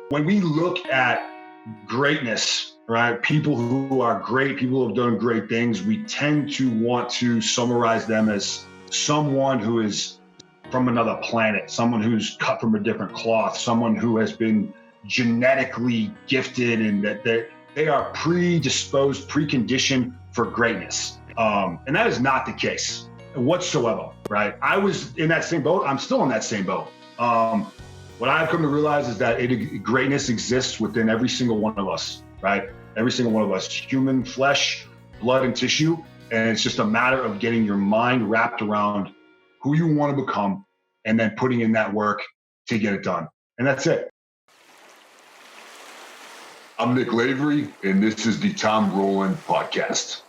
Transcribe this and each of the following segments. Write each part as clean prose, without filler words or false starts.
When we look at greatness, right? People who are great, people who have done great things, we tend to want to summarize them as someone who is from another planet, someone who's cut from a different cloth, someone who has been genetically gifted and that they are predisposed, preconditioned for greatness. And that is not the case whatsoever, right? I was in that same boat. I'm still in that same boat. What I've come to realize is that greatness exists within every single one of us, right? Every single one of us, human flesh, blood, and tissue. And it's just a matter of getting your mind wrapped around who you want to become and then putting in that work to get it done. And that's it. I'm Nick Lavery, and this is the Tom Rowland Podcast.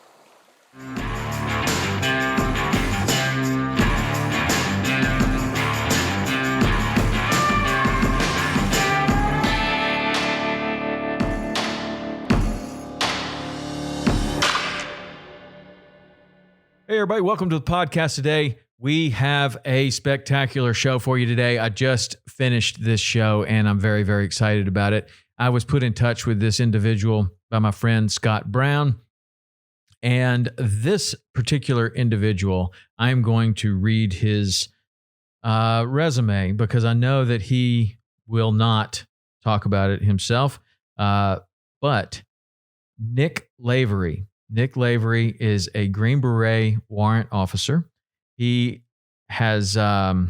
Hey, everybody. Welcome to the podcast today. We have a spectacular show for you today. I just finished this show, and I'm very, very excited about it. I was put in touch with this individual by my friend Scott Brown, and this particular individual, I'm going to read his resume because I know that he will not talk about it himself, but Nick Lavery. Nick Lavery is a Green Beret warrant officer. He has 3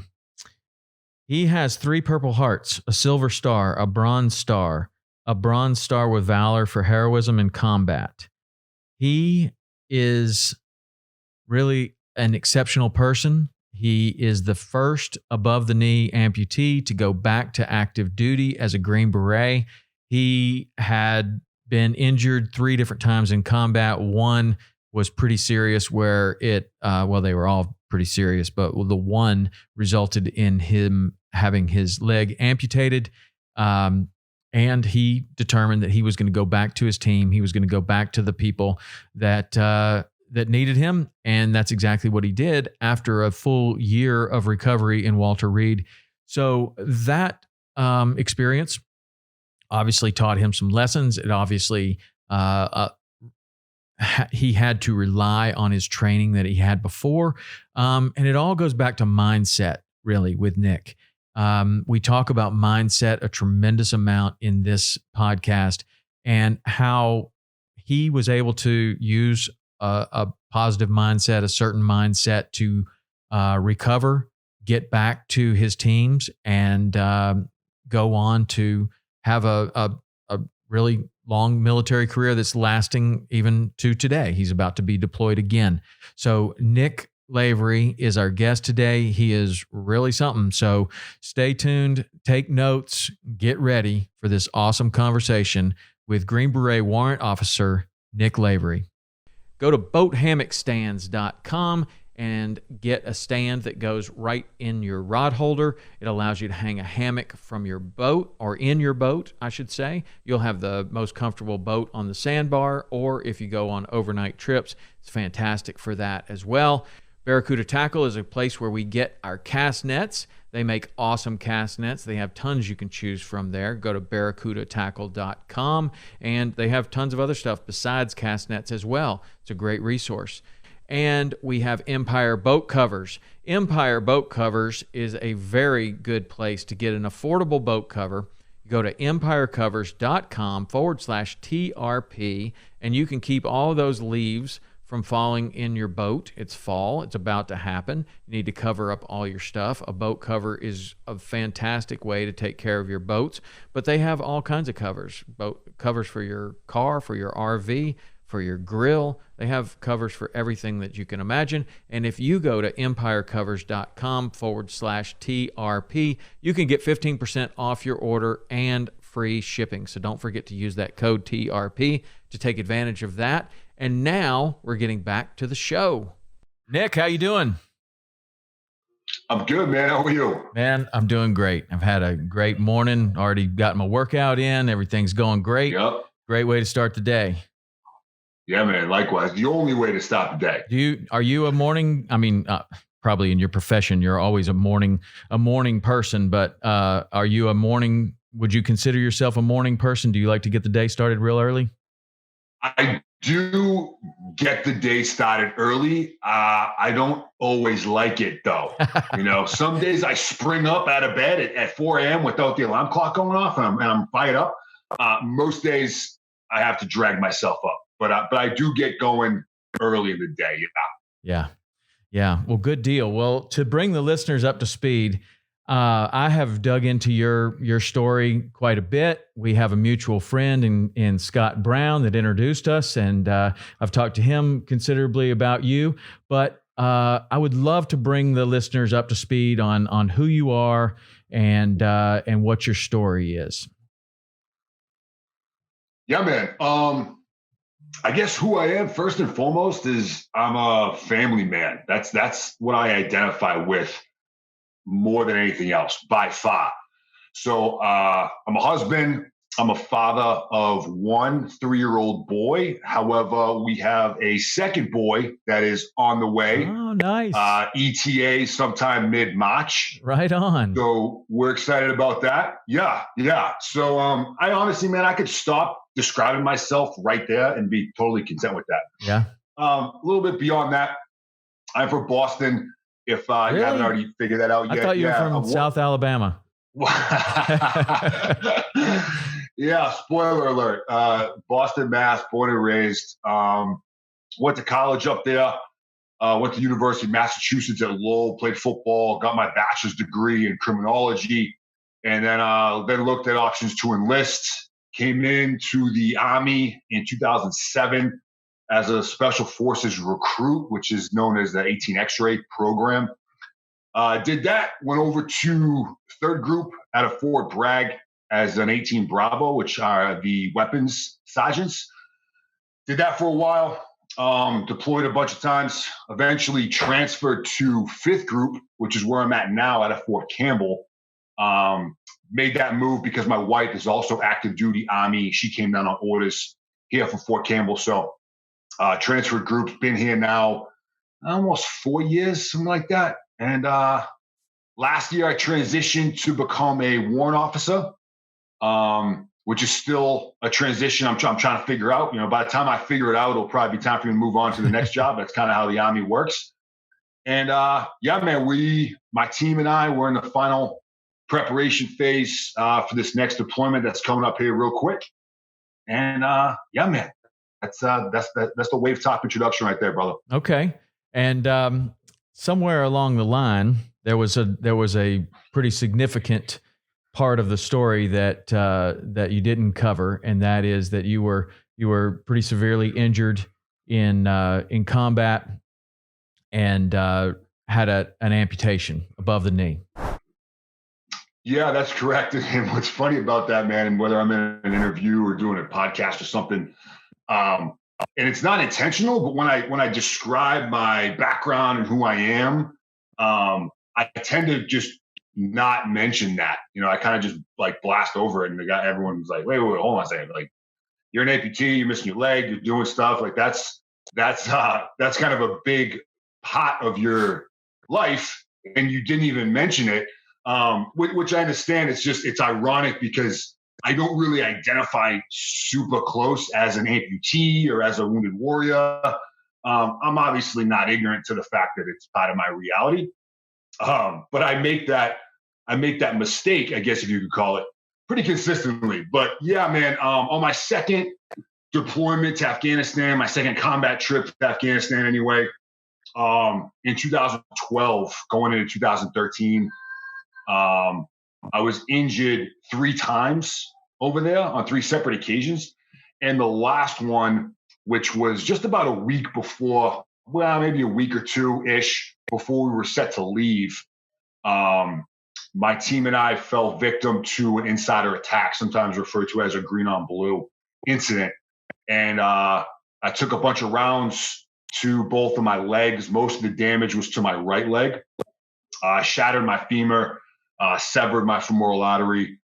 Purple Hearts, a Silver Star, a Bronze Star with Valor for heroism in combat. He is really an exceptional person. He is the first above-the-knee amputee to go back to active duty as a Green Beret. He had been injured 3 different times in combat. One was pretty serious where it, they were all pretty serious, but the one resulted in him having his leg amputated. And he determined that he was going to go back to his team. He was going to go back to the people that needed him. And that's exactly what he did after a full year of recovery in Walter Reed. So that experience obviously taught him some lessons. It obviously, he had to rely on his training that he had before. And it all goes back to mindset, really, with Nick. We talk about mindset a tremendous amount in this podcast and how he was able to use a positive mindset, a certain mindset to recover, get back to his teams, and go on to have a really long military career that's lasting even to today. He's about to be deployed again. So Nick Lavery is our guest today. He is really something. So stay tuned, take notes, get ready for this awesome conversation with Green Beret Warrant Officer Nick Lavery. Go to boathammockstands.com and get a stand that goes right in your rod holder. It allows you to hang a hammock from your boat, or in your boat, I should say. You'll have the most comfortable boat on the sandbar, or if you go on overnight trips, it's fantastic for that as well. Barracuda Tackle is a place where we get our cast nets. They make awesome cast nets. They have tons you can choose from there. Go to barracudatackle.com, and they have tons of other stuff besides cast nets as well. It's a great resource. And we have Empire Boat Covers. Empire Boat Covers is a very good place to get an affordable boat cover. You go to empirecovers.com/TRP, and you can keep all of those leaves from falling in your boat. It's fall. It's about to happen. You need to cover up all your stuff. A boat cover is a fantastic way to take care of your boats, but they have all kinds of covers. Boat covers for your car, for your RV, for your grill. They have covers for everything that you can imagine. And if you go to empirecovers.com/TRP, you can get 15% off your order and free shipping. So don't forget to use that code TRP to take advantage of that. And now we're getting back to the show. Nick, how you doing? I'm good, man. How are you? Man, I'm doing great. I've had a great morning. Already got my workout in. Everything's going great. Yep. Great way to start the day. Yeah, man. Likewise. The only way to stop the day. Are you a morning? I mean, probably in your profession, you're always a morning person. But are you a morning Would you consider yourself a morning person? Do you like to get the day started real early? I do get the day started early. I don't always like it though. Some days I spring up out of bed at 4 a.m. without the alarm clock going off, and I'm fired up. Most days I have to drag myself up, but I do get going early in the day. Yeah. Well, good deal. Well, to bring the listeners up to speed, I have dug into your story quite a bit. We have a mutual friend in Scott Brown that introduced us, and I've talked to him considerably about you. But I would love to bring the listeners up to speed on who you are and what your story is. Yeah, man. I guess who I am first and foremost is I'm a family man. That's what I identify with more than anything else by far. So I'm a husband. I'm a father of 1 3-year-old boy. However, we have a second boy that is on the way. Oh, nice. ETA sometime mid-March. Right on. So we're excited about that. Yeah. So I honestly, man, I could stop describing myself right there and be totally content with that. Yeah. A little bit beyond that, I'm from Boston. If Really? you haven't already figured that out yet. I thought you were from South Alabama. Yeah, spoiler alert. Boston, Mass, born and raised. Went to college up there. Went to University of Massachusetts at Lowell, played football, got my bachelor's degree in criminology, and then looked at options to enlist. Came into the Army in 2007 as a Special Forces recruit, which is known as the 18 X-ray program. Did that, went over to 3rd Group out of Fort Bragg as an 18 Bravo, which are the weapons sergeants. Did that for a while, deployed a bunch of times, eventually transferred to 5th Group, which is where I'm at now out of Fort Campbell. Made that move because my wife is also active duty Army. She came down on orders here from Fort Campbell. So transferred groups, been here now almost 4 years, something like that. And last year I transitioned to become a warrant officer, which is still a transition I'm trying to figure out. By the time I figure it out, it'll probably be time for me to move on to the next job. That's kind of how the Army works. And yeah, man, my team and I, we're in the final preparation phase for this next deployment that's coming up here real quick. And yeah, man, that's the wave top introduction right there, brother. Okay. And somewhere along the line, there was a pretty significant part of the story that you didn't cover, and that is that you were pretty severely injured in combat and had an amputation above the knee. Yeah, that's correct. And what's funny about that, man, and whether I'm in an interview or doing a podcast or something, and it's not intentional, but when I describe my background and who I am, I tend to just not mention that. I kind of just like blast over it, and everyone's like, wait, hold on a second. Like, you're an amputee, you're missing your leg, you're doing stuff like that's kind of a big part of your life, and you didn't even mention it. Which I understand. It's ironic because I don't really identify super close as an amputee or as a wounded warrior. I'm obviously not ignorant to the fact that it's part of my reality. But I make that mistake, I guess if you could call it, pretty consistently. But yeah, man, on my second deployment to Afghanistan, my second combat trip to Afghanistan anyway, in 2012, going into 2013, I was injured 3 times over there on 3 separate occasions. And the last one, which was just about a week before, well, maybe a week or 2-ish before we were set to leave, my team and I fell victim to an insider attack, sometimes referred to as a green on blue incident. And I took a bunch of rounds to both of my legs. Most of the damage was to my right leg. Shattered my femur. Severed my femoral artery.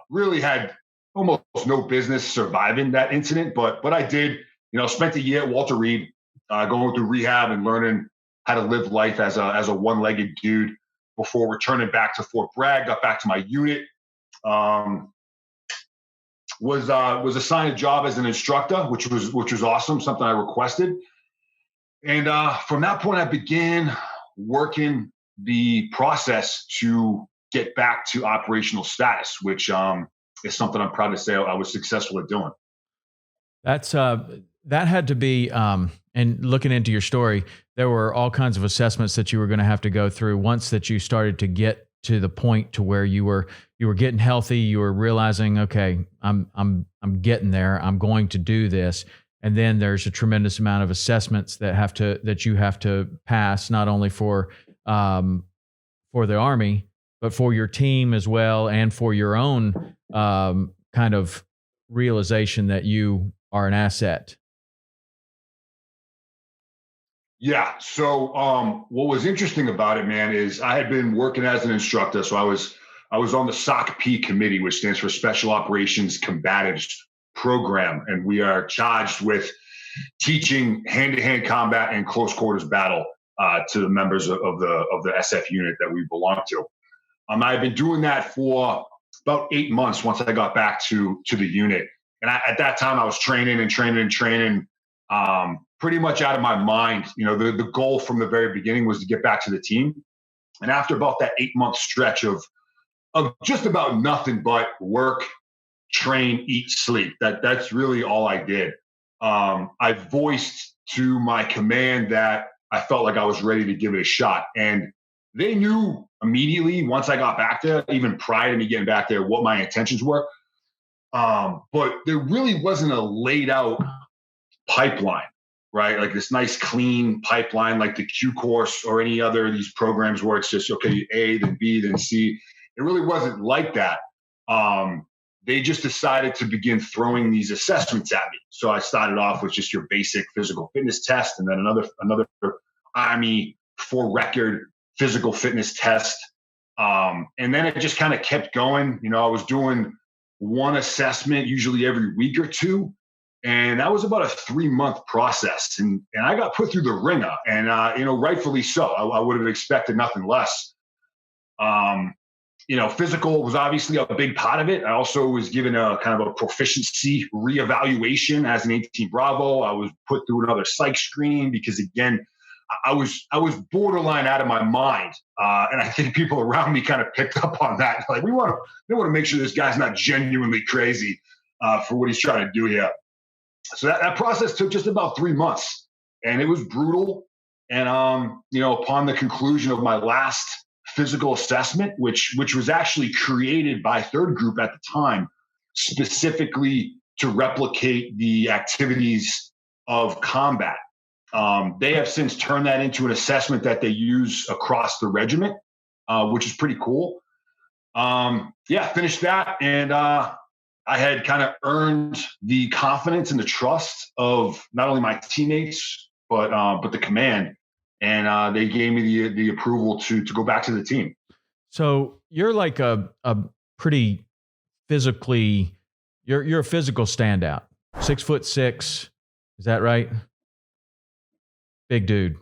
Really had almost no business surviving that incident, but I did. Spent a year at Walter Reed, going through rehab and learning how to live life as a one-legged dude before returning back to Fort Bragg. Got back to my unit, Was assigned a job as an instructor, which was awesome, something I requested. And from that point, I began working the process to get back to operational status, which is something I'm proud to say I was successful at doing. That's that had to be, and looking into your story, there were all kinds of assessments that you were going to have to go through once that you started to get to the point to where you were getting healthy. You were realizing, okay, I'm getting there. I'm going to do this. And then there's a tremendous amount of assessments that you have to pass, not only for the Army, but for your team as well, and for your own kind of realization that you are an asset. Yeah. So what was interesting about it, man, is I had been working as an instructor. So I was on the SOCP committee, which stands for Special Operations Combatives Program, and we are charged with teaching hand-to-hand combat and close quarters battle to the members of the SF unit that we belong to. I had been doing that for about 8 months once I got back to the unit, and at that time I was training, pretty much out of my mind. You know, the goal from the very beginning was to get back to the team, and after about that 8-month stretch of just about nothing but work, train, eat, sleep. That's really all I did. I voiced to my command that I felt like I was ready to give it a shot. And they knew immediately once I got back there, even prior to me getting back there, what my intentions were. But there really wasn't a laid out pipeline, right? Like this nice clean pipeline, like the Q course or any other of these programs where it's just, okay, A, then B, then C. It really wasn't like that. They just decided to begin throwing these assessments at me. So I started off with just your basic physical fitness test, and then another Army for record physical fitness test. And then it just kind of kept going. You know, I was doing one assessment usually every week or two, and that was about a 3-month process. And I got put through the ringer, and rightfully so. I would have expected nothing less. Physical was obviously a big part of it. I also was given a kind of a proficiency reevaluation as an 18 Bravo. I was put through another psych screen because, again, I was borderline out of my mind. And I think people around me kind of picked up on that. Like, we want to make sure this guy's not genuinely crazy for what he's trying to do here. So that process took just about 3 months, and it was brutal. And, upon the conclusion of my last physical assessment, which was actually created by Third Group at the time, specifically to replicate the activities of combat. They have since turned that into an assessment that they use across the regiment, which is pretty cool. Finished that, and I had kind of earned the confidence and the trust of not only my teammates but the command. And they gave me the approval to go back to the team. So you're like a pretty physically, you're a physical standout. 6'6", is that right? Big dude.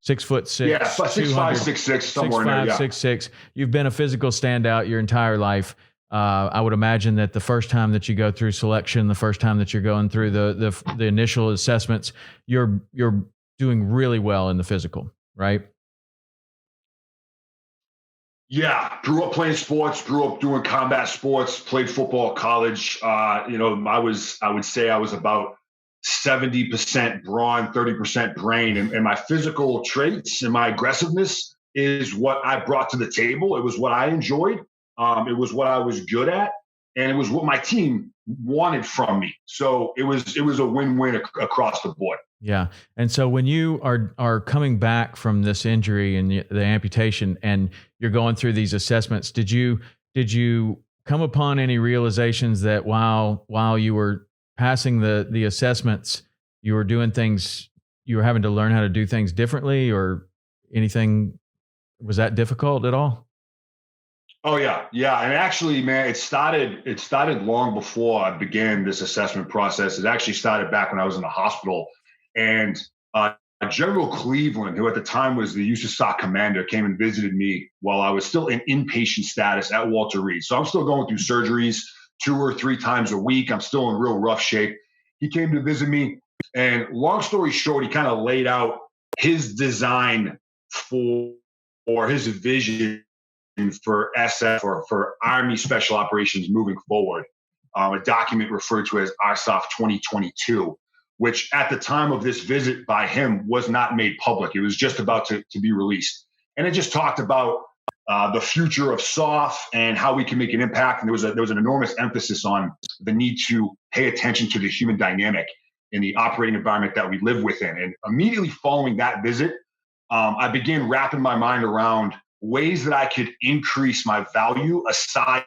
6'6". Yeah, 6'5", 6'6", somewhere in there. Yeah. 6'6". You've been a physical standout your entire life. I would imagine that the first time that you go through selection, the first time that you're going through the initial assessments, you're doing really well in the physical, right? Yeah, grew up playing sports, grew up doing combat sports, played football at college. I would say I was about 70% brawn, 30% brain. And my physical traits and my aggressiveness is what I brought to the table. It was what I enjoyed. It was what I was good at. And it was what my team wanted from me. So it was a win-win across the board. Yeah. And so when you are coming back from this injury and the amputation and you're going through these assessments, did you come upon any realizations that while you were passing the assessments, you were doing things, you were having to learn how to do things differently, or anything? Was that difficult at all? Oh yeah. And actually, man, it started long before I began this assessment process. It actually started back when I was in the hospital. And General Cleveland, who at the time was the USASOC commander, came and visited me while I was still in inpatient status at Walter Reed. So I'm still going through surgeries 2 or 3 times a week. I'm still in real rough shape. He came to visit me, and long story short, he kind of laid out his design or his vision for SF or for Army Special Operations moving forward. A document referred to as RSOF 2022, which at the time of this visit by him was not made public. It was just about to be released. And it just talked about the future of SOF and how we can make an impact. And there was an enormous emphasis on the need to pay attention to the human dynamic in the operating environment that we live within. And immediately following that visit, I began wrapping my mind around ways that I could increase my value aside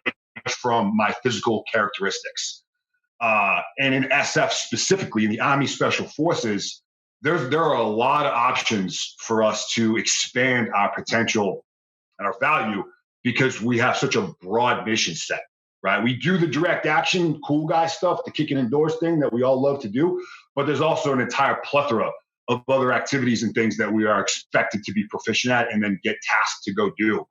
from my physical characteristics. And in SF specifically, in the Army Special Forces, there are a lot of options for us to expand our potential and our value because we have such a broad mission set, right? We do the direct action, cool guy stuff, the kick and endorse thing that we all love to do, but there's also an entire plethora of other activities and things that we are expected to be proficient at and then get tasked to go do.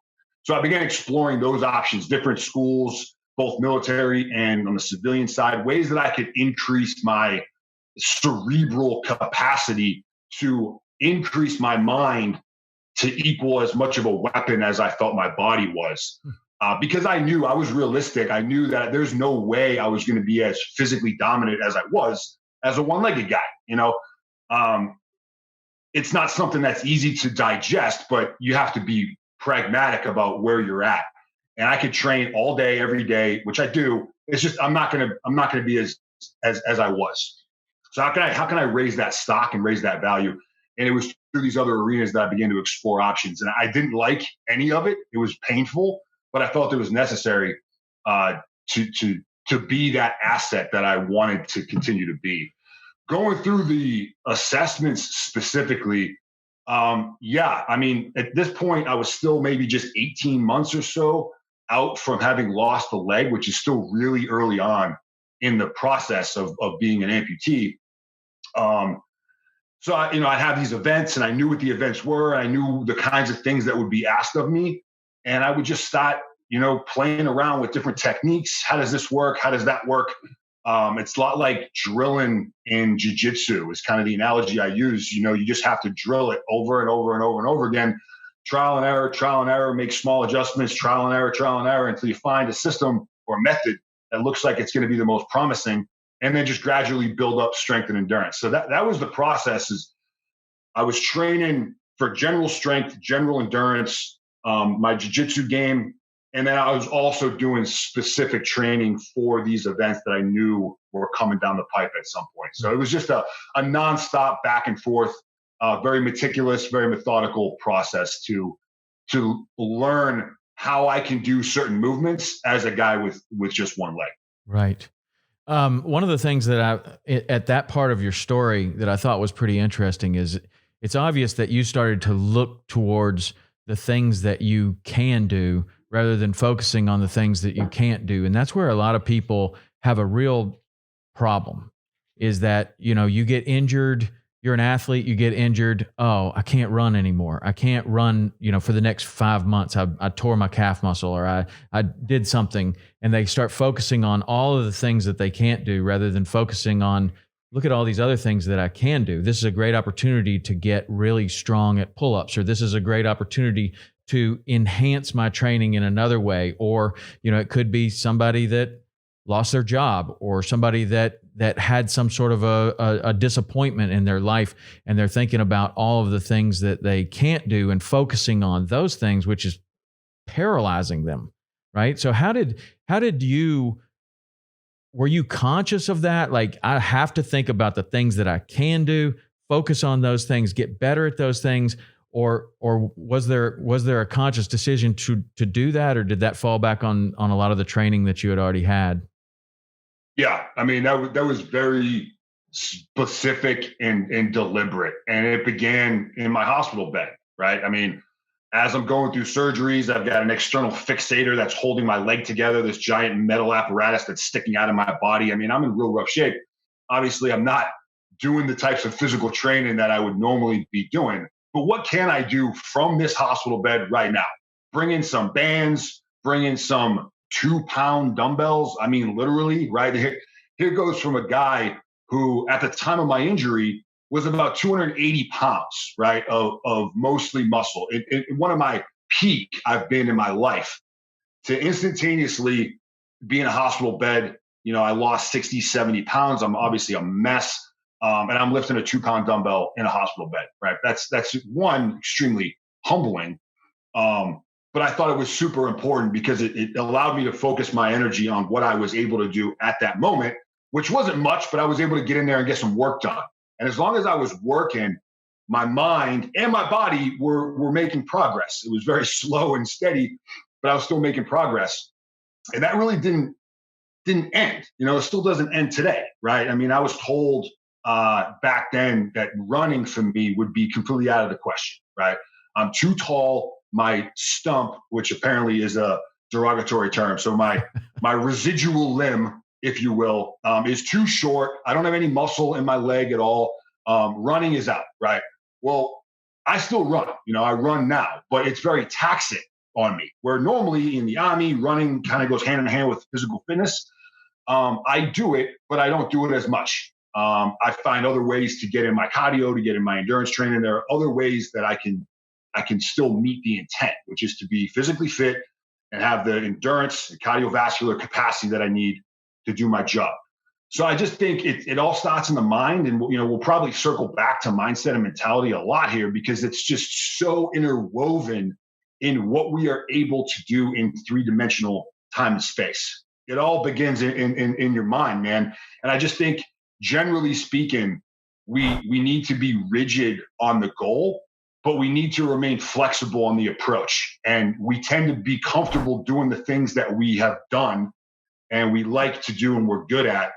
So I began exploring those options, different schools, both military and on the civilian side, ways that I could increase my cerebral capacity to increase my mind to equal as much of a weapon as I felt my body was. Because I knew, I was realistic. I knew that there's no way I was going to be as physically dominant as I was as a one-legged guy. It's not something that's easy to digest, but you have to be pragmatic about where you're at. And I could train all day, every day, which I do. It's just I'm not gonna be as I was. So how can I raise that stock and raise that value? And it was through these other arenas that I began to explore options. And I didn't like any of it. It was painful, but I felt it was necessary to be that asset that I wanted to continue to be. Going through the assessments specifically, I mean, at this point, I was still maybe just 18 months or so out from having lost a leg, which is still really early on in the process of being an amputee. So I'd have these events, and I knew what the events were. I knew the kinds of things that would be asked of me, and I would just start, playing around with different techniques. How does this work? How does that work? It's a lot like drilling in jiu-jitsu is kind of the analogy I use. You just have to drill it over and over and over and over again. Trial and error, make small adjustments, trial and error until you find a system or method that looks like it's going to be the most promising, and then just gradually build up strength and endurance. So that was the process. Is I was training for general strength, general endurance, my jiu-jitsu game, and then I was also doing specific training for these events that I knew were coming down the pipe at some point. So it was just a nonstop back and forth, very meticulous, very methodical process to learn how I can do certain movements as a guy with just one leg. Right. One of the things that at that part of your story that I thought was pretty interesting is it's obvious that you started to look towards the things that you can do rather than focusing on the things that you can't do. And that's where a lot of people have a real problem, is that, you get injured, you're an athlete, you get injured. Oh, I can't run anymore. I can't run, for the next 5 months. I tore my calf muscle, or I did something, and they start focusing on all of the things that they can't do rather than focusing on, look at all these other things that I can do. This is a great opportunity to get really strong at pull-ups, or this is a great opportunity to enhance my training in another way. Or, it could be somebody that lost their job, or somebody that had some sort of a disappointment in their life, and they're thinking about all of the things that they can't do and focusing on those things, which is paralyzing them, right? So were you conscious of that? Like, I have to think about the things that I can do, focus on those things, get better at those things, or was there a conscious decision to do that, or did that fall back on a lot of the training that you had already had? Yeah, I mean, that was very specific and deliberate, and it began in my hospital bed, right? I mean, as I'm going through surgeries, I've got an external fixator that's holding my leg together, this giant metal apparatus that's sticking out of my body. I mean, I'm in real rough shape. Obviously, I'm not doing the types of physical training that I would normally be doing. But what can I do from this hospital bed right now? Bring in some bands, bring in some 2-pound dumbbells. I mean, literally, right? Here goes from a guy who, at the time of my injury, was about 280 pounds, right, of mostly muscle. In one of my peak I've been in my life, to instantaneously be in a hospital bed. I lost 60, 70 pounds. I'm obviously a mess. And I'm lifting a 2-pound dumbbell in a hospital bed, right? That's one, extremely humbling. But I thought it was super important because it allowed me to focus my energy on what I was able to do at that moment, which wasn't much, but I was able to get in there and get some work done. And as long as I was working, my mind and my body were making progress. It was very slow and steady, but I was still making progress. And that really didn't end. It still doesn't end today, right? I mean, I was told back then that running for me would be completely out of the question, right? I'm too tall. My stump, which apparently is a derogatory term, so my residual limb, if you will, is too short. I don't have any muscle in my leg at all. Running is out, right? Well, I still run. I run now, but it's very taxing on me. Where normally in the Army, running kind of goes hand in hand with physical fitness. I do it, but I don't do it as much. I find other ways to get in my cardio, to get in my endurance training. There are other ways that I can still meet the intent, which is to be physically fit and have the endurance, the cardiovascular capacity that I need to do my job. So I just think it all starts in the mind, and we'll probably circle back to mindset and mentality a lot here because it's just so interwoven in what we are able to do in 3-dimensional time and space. It all begins in your mind, man. And I just think, generally speaking, we need to be rigid on the goal, but we need to remain flexible on the approach. And we tend to be comfortable doing the things that we have done and we like to do and we're good at.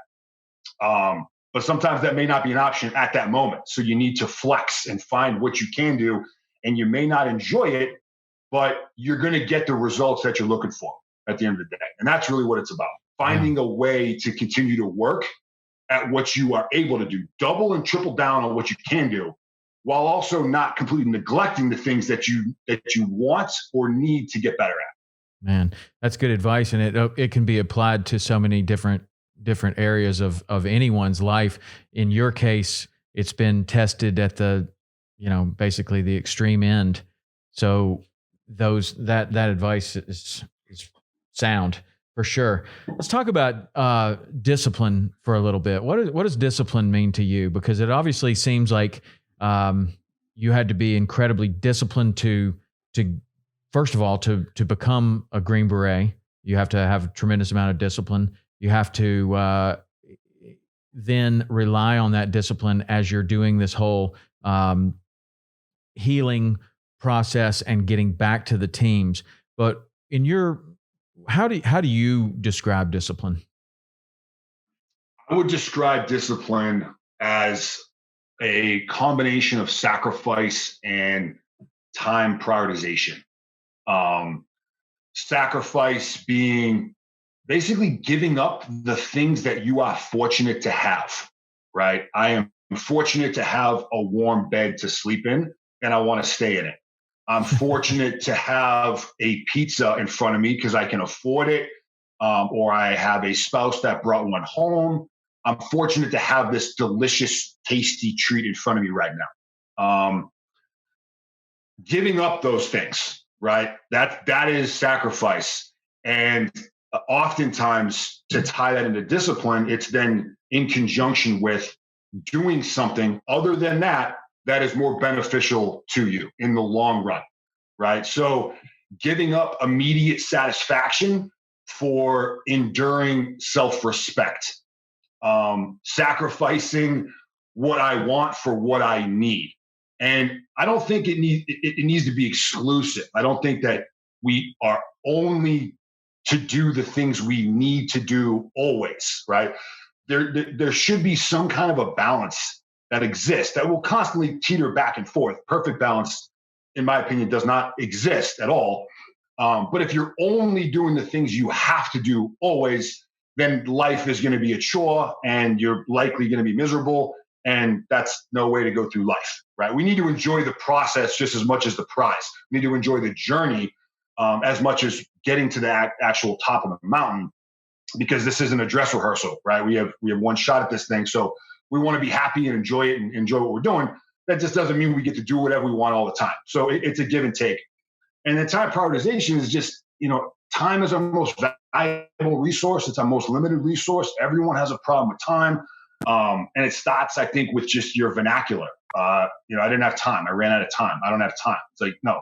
But sometimes that may not be an option at that moment. So you need to flex and find what you can do. And you may not enjoy it, but you're going to get the results that you're looking for at the end of the day. And that's really what it's about. Finding a way to continue to work at what you are able to do, double and triple down on what you can do, while also not completely neglecting the things that you want or need to get better at. Man, that's good advice, and it can be applied to so many different areas of anyone's life. In your case, it's been tested at the basically the extreme end. So that advice is sound for sure. Let's talk about discipline for a little bit. What does discipline mean to you? Because it obviously seems like you had to be incredibly disciplined to first of all to become a Green Beret. You have to have a tremendous amount of discipline. You have to then rely on that discipline as you're doing this whole healing process and getting back to the teams. But how do you describe discipline? I would describe discipline as a combination of sacrifice and time prioritization. Sacrifice being basically giving up the things that you are fortunate to have, right? I am fortunate to have a warm bed to sleep in, and I want to stay in it. I'm fortunate to have a pizza in front of me because I can afford it, or I have a spouse that brought one home. I'm fortunate to have this delicious, tasty treat in front of me right now. Giving up those things, right? That is sacrifice. And oftentimes, to tie that into discipline, it's then in conjunction with doing something other than that is more beneficial to you in the long run, right? So giving up immediate satisfaction for enduring self-respect, sacrificing what I want for what I need. And I don't think it needs to be exclusive. I don't think that we are only to do the things we need to do always, right? There should be some kind of a balance that exists that will constantly teeter back and forth. Perfect balance, in my opinion, does not exist at all. But if you're only doing the things you have to do always, then life is going to be a chore and you're likely going to be miserable And that's no way to go through life, right? We need to enjoy the process just as much as the prize. We need to enjoy the journey as much as getting to the actual top of the mountain, because this isn't a dress rehearsal, right? We have one shot at this thing. So we want to be happy and enjoy it and enjoy what we're doing. That just doesn't mean we get to do whatever we want all the time. So it's a give and take. And the time prioritization is just, time is our most valuable resource. It's our most limited resource. Everyone has a problem with time. And it starts, I think, with just your vernacular. I didn't have time. I ran out of time. I don't have time. It's like, no,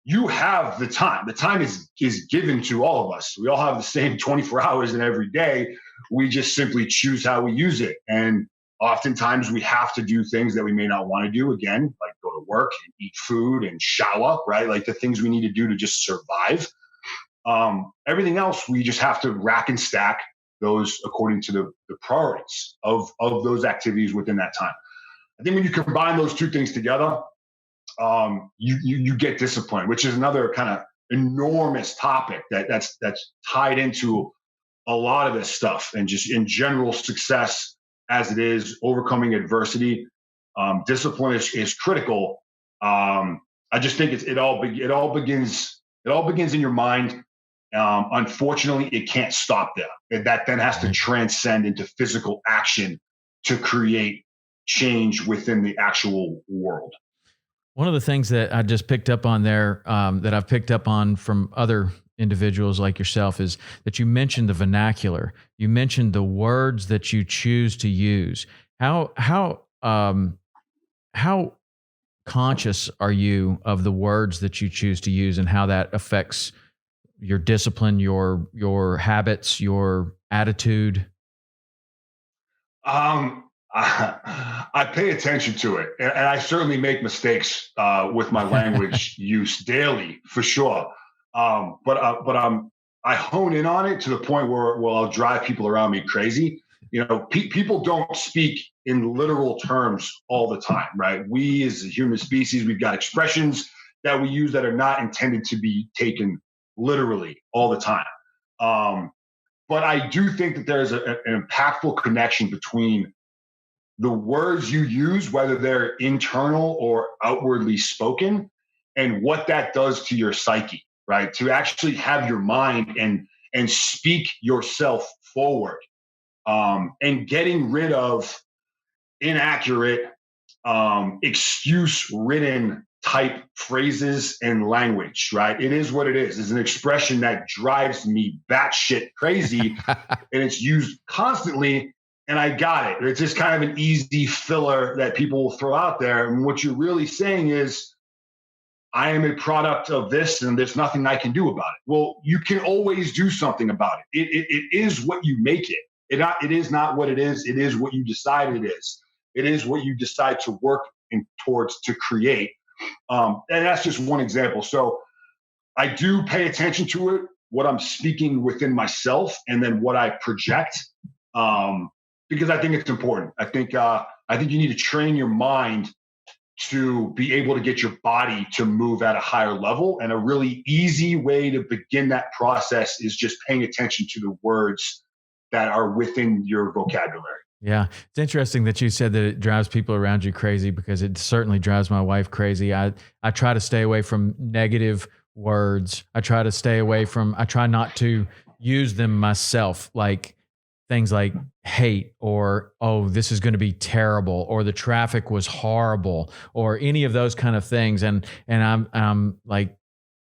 you have the time. The time is given to all of us. We all have the same 24 hours in every day. We just simply choose how we use it. And oftentimes we have to do things that we may not want to do again, like go to work and eat food and shower, right? Like the things we need to do to just survive. Everything else, we just have to rack and stack those according to the priorities of those activities within that time. I think when you combine those two things together, you get discipline, which is another kind of enormous topic that's tied into a lot of this stuff, and just in general success as it is overcoming adversity. Discipline is critical. I just think it all begins in your mind. Unfortunately, it can't stop there. That then has to transcend into physical action to create change within the actual world. One of the things that I just picked up on there, that I've picked up on from other individuals like yourself, is that you mentioned the vernacular. You mentioned the words that you choose to use. How conscious are you of the words that you choose to use, and how that affects your discipline, your habits, your attitude? I pay attention to it, and I certainly make mistakes with my language use daily, for sure. But I hone in on it to the point where I'll drive people around me crazy. People don't speak in literal terms all the time, right? We as a human species, we've got expressions that we use that are not intended to be taken literally all the time. But I do think that there's an impactful connection between the words you use, whether they're internal or outwardly spoken, and what that does to your psyche, right? To actually have your mind and speak yourself forward, and getting rid of inaccurate, excuse-ridden type phrases and language, right? It is what it is. It's an expression that drives me batshit crazy, and it's used constantly. And I got it. It's just kind of an easy filler that people will throw out there. And what you're really saying is, I am a product of this, and there's nothing I can do about it. Well, you can always do something about it. It is what you make it. It is not what it is. It is what you decide it is. It is what you decide to work towards to create. And that's just one example. So I do pay attention to it, what I'm speaking within myself, and then what I project. Because I think it's important. I think you need to train your mind to be able to get your body to move at a higher level. And a really easy way to begin that process is just paying attention to the words that are within your vocabulary. Yeah. It's interesting that you said that it drives people around you crazy, because it certainly drives my wife crazy. I try to stay away from negative words. I try not to use them myself, like things like hate, or, oh, this is going to be terrible, or the traffic was horrible, or any of those kind of things. And I'm like,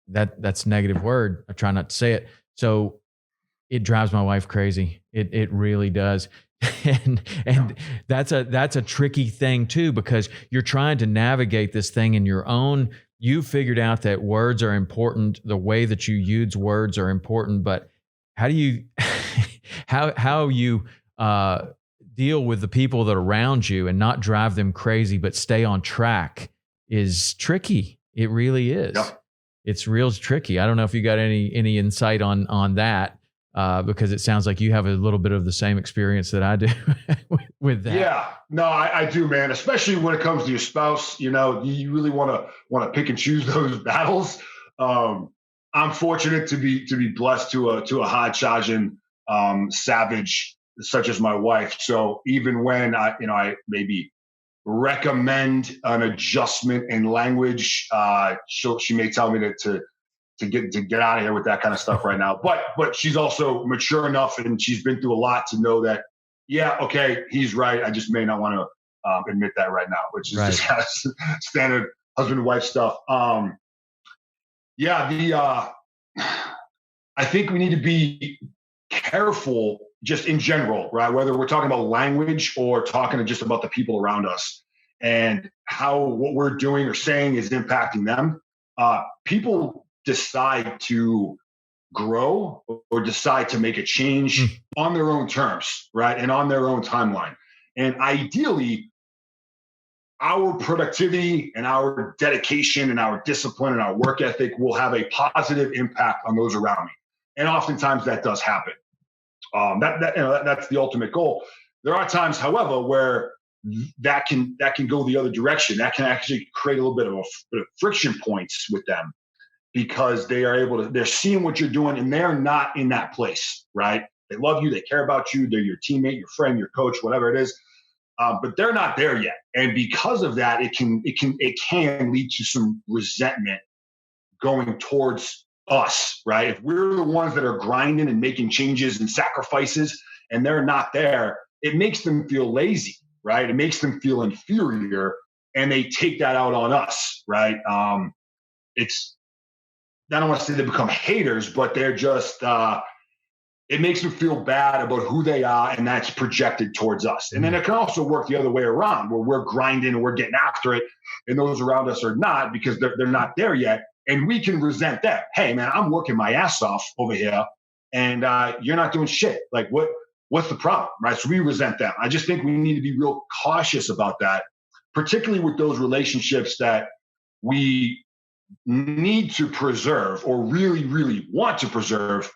that's a negative word. I try not to say it. So it drives my wife crazy. It really does. And that's a tricky thing too, because you're trying to navigate this thing in your own. You figured out that words are important. The way that you use words are important, but how do you, how you deal with the people that are around you and not drive them crazy, but stay on track is tricky. It really is. Yep. It's real tricky. I don't know if you got any insight on that, because it sounds like you have a little bit of the same experience that I do with that. Yeah, no, I do, man. Especially when it comes to your spouse, you really want to pick and choose those battles. I'm fortunate to be blessed to a hard charging savage such as my wife. So even when I maybe recommend an adjustment in language. She may tell me to get out of here with that kind of stuff right now. But she's also mature enough and she's been through a lot to know that, yeah, okay, he's right. I just may not want to admit that right now, which is just kind of standard husband and wife stuff. I think we need to be careful just in general, right? Whether we're talking about language or talking just about the people around us and how what we're doing or saying is impacting them. People decide to grow or decide to make a change on their own terms, right? And on their own timeline. And ideally, our productivity and our dedication and our discipline and our work ethic will have a positive impact on those around me. And oftentimes that does happen. That's the ultimate goal. There are times, however, where that can go the other direction. That can actually create a little bit of friction points with them because they're seeing what you're doing and they're not in that place, right? They love you, they care about you, they're your teammate, your friend, your coach, whatever it is. But they're not there yet. And because of that, it can lead to some resentment going towards us, right? If we're the ones that are grinding and making changes and sacrifices and they're not there, it makes them feel lazy, right? It makes them feel inferior and they take that out on us, right? I don't want to say they become haters, but they're just, it makes them feel bad about who they are, and that's projected towards us. And then it can also work the other way around, where we're grinding and we're getting after it, and those around us are not because they're not there yet, and we can resent that. Hey, man, I'm working my ass off over here, and you're not doing shit. Like, what's the problem, right? So we resent them. I just think we need to be real cautious about that, particularly with those relationships that we need to preserve or really, really want to preserve.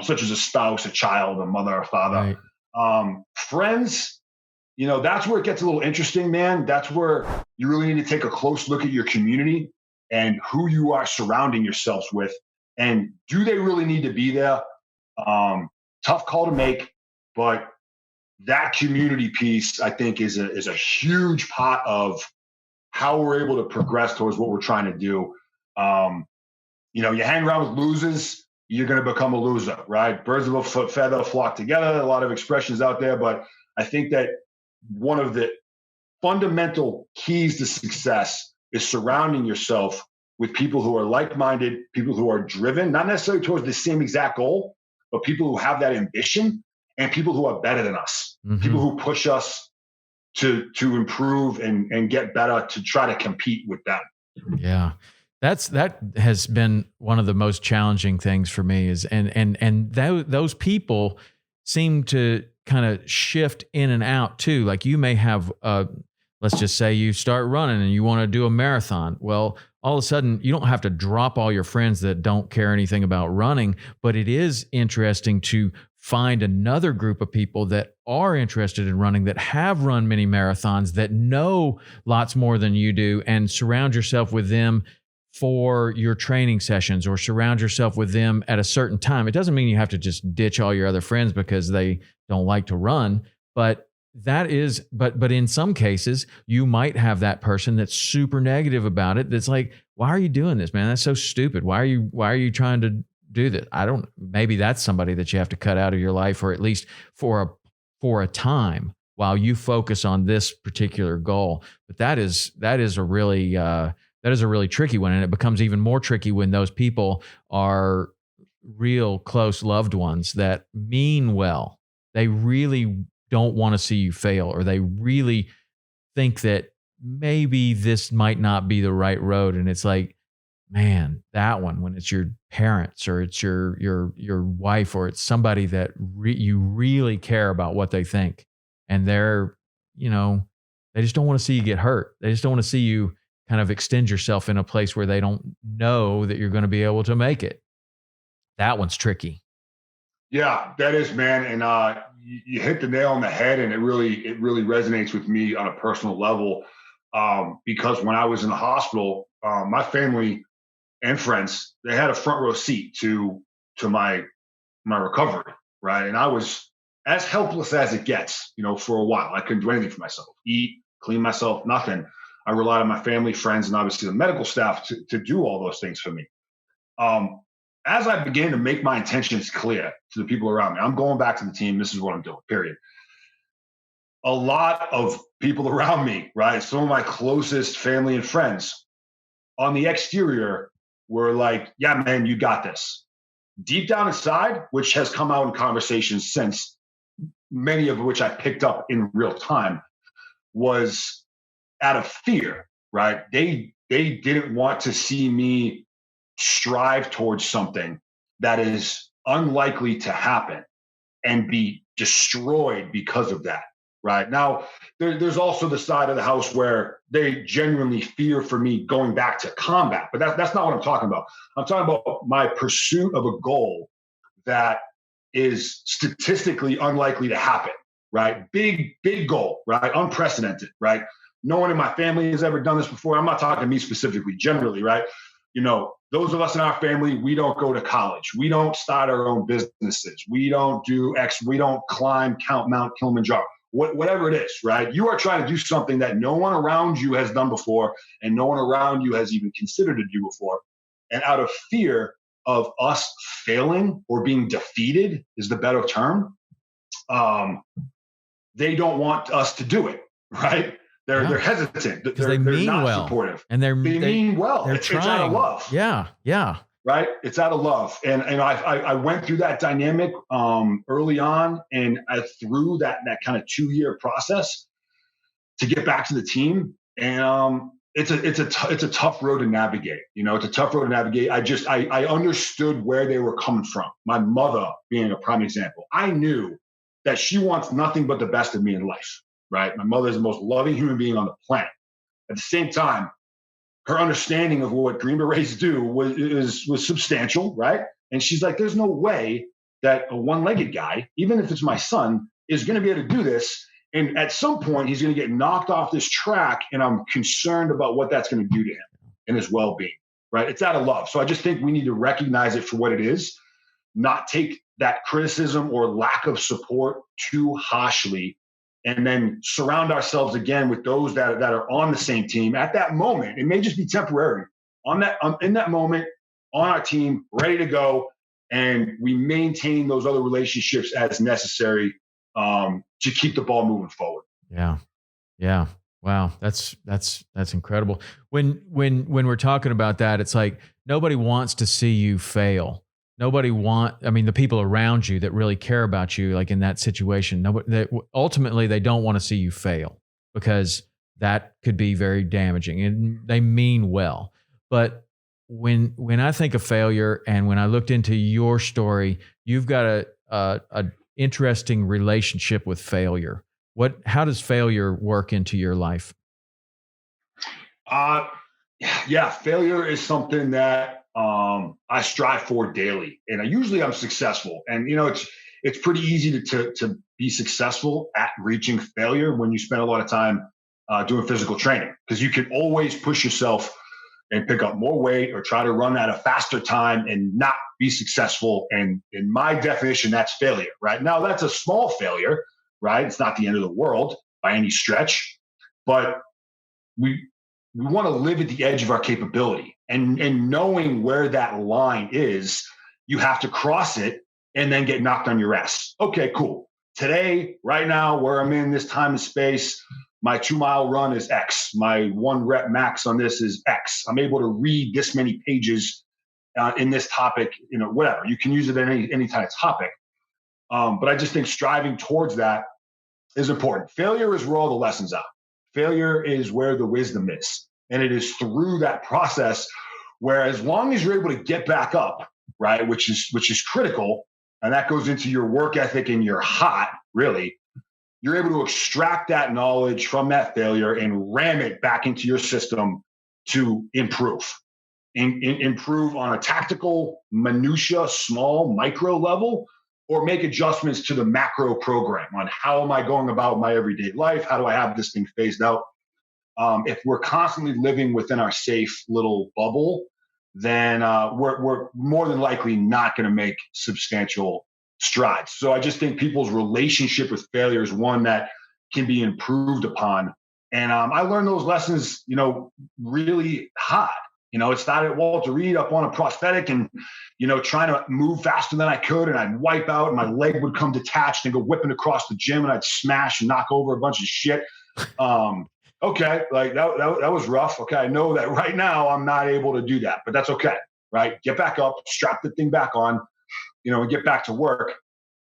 Such as a spouse, a child, a mother, a father, right. Friends, that's where it gets a little interesting, man. That's where you really need to take a close look at your community and who you are surrounding yourselves with. And do they really need to be there? Tough call to make, but that community piece, I think, is a huge part of how we're able to progress towards what we're trying to do. You hang around with losers, you're going to become a loser, right? Birds of a feather flock together. A lot of expressions out there, but I think that one of the fundamental keys to success is surrounding yourself with people who are like-minded, people who are driven, not necessarily towards the same exact goal, but people who have that ambition and people who are better than us, people who push us to improve and get better, to try to compete with them. Yeah. That has been one of the most challenging things for me and those people seem to kind of shift in and out too. Like you may have, let's just say you start running and you want to do a marathon. Well, all of a sudden you don't have to drop all your friends that don't care anything about running, but it is interesting to find another group of people that are interested in running, that have run many marathons, that know lots more than you do, and surround yourself with them for your training sessions or surround yourself with them at a certain time. It doesn't mean you have to just ditch all your other friends because they don't like to run, but in some cases you might have that person that's super negative about it. That's like, why are you doing this, man? That's so stupid. Why are you trying to do that? Maybe that's somebody that you have to cut out of your life, or at least for a time while you focus on this particular goal. But that is a really tricky one. And it becomes even more tricky when those people are real close loved ones that mean well. They really don't want to see you fail, or they really think that maybe this might not be the right road. And it's like, man, that one, when it's your parents or it's your wife or it's somebody that you really care about what they think, and they're, they just don't want to see you get hurt. They just don't want to see you kind of extend yourself in a place where they don't know that you're going to be able to make it. That one's tricky. Yeah, that is, man. And you hit the nail on the head, and it really resonates with me on a personal level. Because when I was in the hospital, my family and friends, they had a front row seat to my recovery, right? And I was as helpless as it gets, for a while. I couldn't do anything for myself. Eat, clean myself, nothing. I relied on my family, friends, and obviously the medical staff to do all those things for me. As I began to make my intentions clear to the people around me, I'm going back to the team. This is what I'm doing, period. A lot of people around me, right? Some of my closest family and friends on the exterior were like, yeah, man, you got this. Deep down inside, which has come out in conversations since, many of which I picked up in real time, was out of fear, right? They didn't want to see me strive towards something that is unlikely to happen and be destroyed because of that, right? Now, there's also the side of the house where they genuinely fear for me going back to combat, but that's not what I'm talking about. I'm talking about my pursuit of a goal that is statistically unlikely to happen, right? Big goal, right? Unprecedented, right? No one in my family has ever done this before. I'm not talking to me specifically, generally, right? You know, those of us in our family, we don't go to college. We don't start our own businesses. We don't do X. We don't climb Mount Kilimanjaro. Whatever it is, right? You are trying to do something that no one around you has done before and no one around you has even considered to do before. And out of fear of us failing or being defeated is the better term, they don't want us to do it, right? They're hesitant. They're not well. Supportive. And they mean well. They're It's out of love. Yeah. Right? It's out of love. And I went through that dynamic early on, and through that kind of 2-year process to get back to the team. And it's a tough road to navigate. You know, it's a tough road to navigate. I understood where they were coming from. My mother being a prime example. I knew that she wants nothing but the best of me in life. Right? My mother is the most loving human being on the planet. At the same time, her understanding of what Green Berets do was substantial, right? And she's like, there's no way that a one-legged guy, even if it's my son, is going to be able to do this. And at some point, he's going to get knocked off this track, and I'm concerned about what that's going to do to him and his well-being, right? It's out of love. So I just think we need to recognize it for what it is, not take that criticism or lack of support too harshly, and then surround ourselves again with those that are on the same team at that moment. It may just be temporary in that moment on our team, ready to go. And we maintain those other relationships as necessary to keep the ball moving forward. Yeah. Wow. That's incredible. When we're talking about that, it's like nobody wants to see you fail. The people around you that really care about you, like in that situation, ultimately they don't want to see you fail because that could be very damaging, and they mean well. But when I think of failure, and when I looked into your story, you've got a interesting relationship with failure. How does failure work into your life? Failure is something that I strive for daily, and I'm successful. And it's pretty easy to be successful at reaching failure when you spend a lot of time doing physical training, because you can always push yourself and pick up more weight or try to run at a faster time and not be successful. And in my definition, that's failure. Right now, that's a small failure, right? It's not the end of the world by any stretch, but we want to live at the edge of our capability, and knowing where that line is, you have to cross it and then get knocked on your ass. Okay, cool. Today, right now, where I'm in this time and space, my 2-mile run is X. My 1 rep max on this is X. I'm able to read this many pages in this topic, whatever. You can use it in any type of topic. But I just think striving towards that is important. Failure is where all the lessons are. Failure is where the wisdom is. And it is through that process where, as long as you're able to get back up, right, which is critical, and that goes into your work ethic and your heart, really, you're able to extract that knowledge from that failure and ram it back into your system to improve. Improve on a tactical, minutia, small, micro level, or make adjustments to the macro program on how am I going about my everyday life? How do I have this thing phased out? If we're constantly living within our safe little bubble, then we're more than likely not going to make substantial strides. So I just think people's relationship with failure is one that can be improved upon And I learned those lessons, really hard. It started at Walter Reed up on a prosthetic and, trying to move faster than I could. And I'd wipe out and my leg would come detached and go whipping across the gym and I'd smash and knock over a bunch of shit. Okay. Like that was rough. Okay. I know that right now I'm not able to do that, but that's okay. Right. Get back up, strap the thing back on, and get back to work.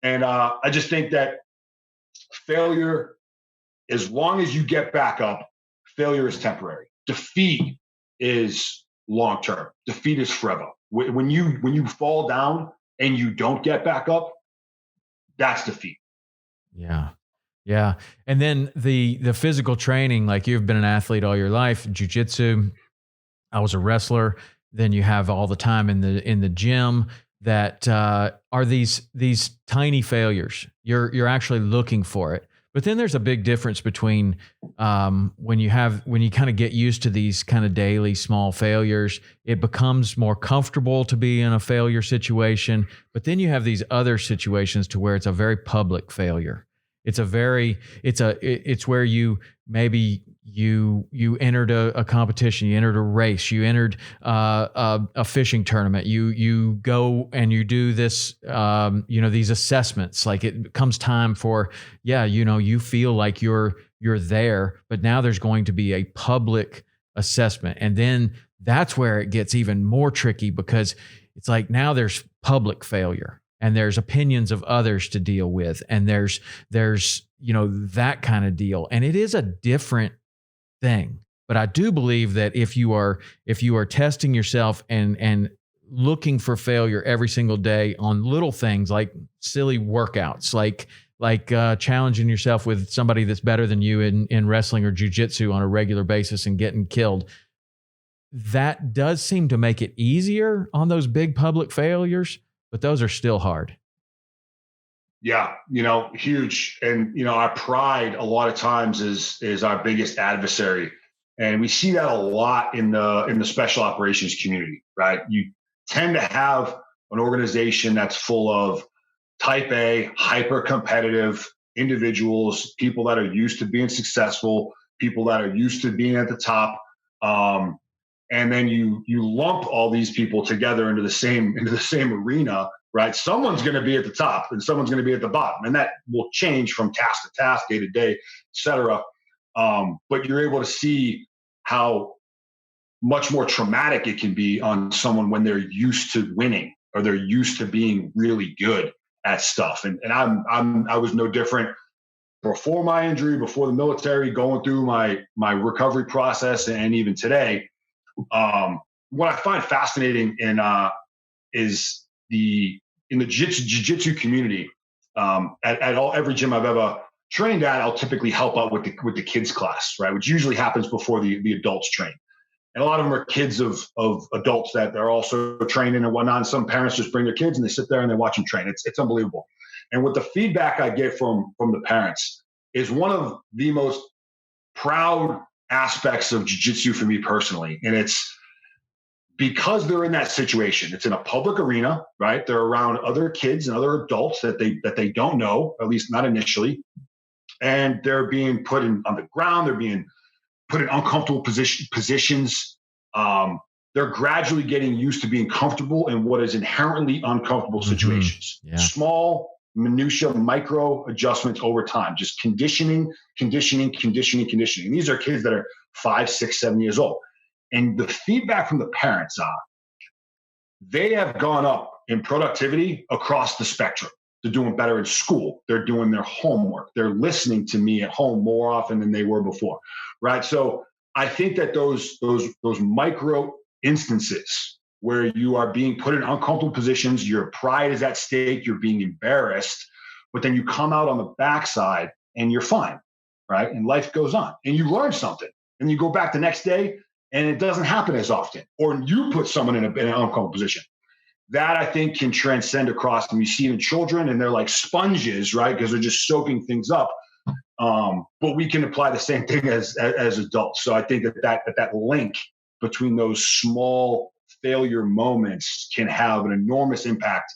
And I just think that failure, as long as you get back up, failure is temporary. Defeat is long-term. Defeat is forever. When you fall down and you don't get back up, that's defeat. Yeah. Yeah. And then the physical training, like you've been an athlete all your life, jiu-jitsu, I was a wrestler, then you have all the time in the gym that are these tiny failures. You're actually looking for it. But then there's a big difference between when you kind of get used to these kind of daily small failures, it becomes more comfortable to be in a failure situation. But then you have these other situations to where it's a very public failure. It's where you maybe you entered a competition, you entered a race, you entered a fishing tournament, you go and you do this, these assessments. Like it comes time for, you feel like you're there, but now there's going to be a public assessment. And then that's where it gets even more tricky because it's like now there's public failure. And there's opinions of others to deal with. And there's that kind of deal. And it is a different thing. But I do believe that if you are testing yourself and looking for failure every single day on little things like silly workouts, like challenging yourself with somebody that's better than you in wrestling or jiu-jitsu on a regular basis and getting killed, that does seem to make it easier on those big public failures. But those are still hard. Yeah, huge. And, our pride a lot of times is our biggest adversary. And we see that a lot in the special operations community, right? You tend to have an organization that's full of type A, hyper competitive individuals, people that are used to being successful, people that are used to being at the top. And then you lump all these people together into the same arena, right? Someone's going to be at the top and someone's going to be at the bottom, and that will change from task to task, day to day, et cetera. But you're able to see how much more traumatic it can be on someone when they're used to winning or they're used to being really good at stuff. And I was no different before my injury, before the military, going through my recovery process, and even today. What I find fascinating is in the jiu-jitsu community, at every gym I've ever trained at, I'll typically help out with the kids class, right? Which usually happens before the adults train. And a lot of them are kids of adults that they're also training and whatnot. And some parents just bring their kids and they sit there and they watch them train. It's unbelievable. And what the feedback I get from the parents is one of the most proud aspects of jiu-jitsu for me personally. And it's because they're in that situation. It's in a public arena, right? They're around other kids and other adults that they don't know, at least not initially. And they're being put on the ground. They're being put in uncomfortable positions. They're gradually getting used to being comfortable in what is inherently uncomfortable situations. Yeah. Small, minutia, micro adjustments over time, just conditioning. These are kids that are 5, 6, 7 years old. And the feedback from the parents are they have gone up in productivity across the spectrum. They're doing better in school. They're doing their homework. They're listening to me at home more often than they were before, right? So I think that those micro instances where you are being put in uncomfortable positions, your pride is at stake, you're being embarrassed, but then you come out on the backside and you're fine, right? And life goes on and you learn something and you go back the next day and it doesn't happen as often, or you put someone in an uncomfortable position. That I think can transcend across, and you see it in children and they're like sponges, right? Because they're just soaking things up. But we can apply the same thing as adults. So I think that link between those small failure moments can have an enormous impact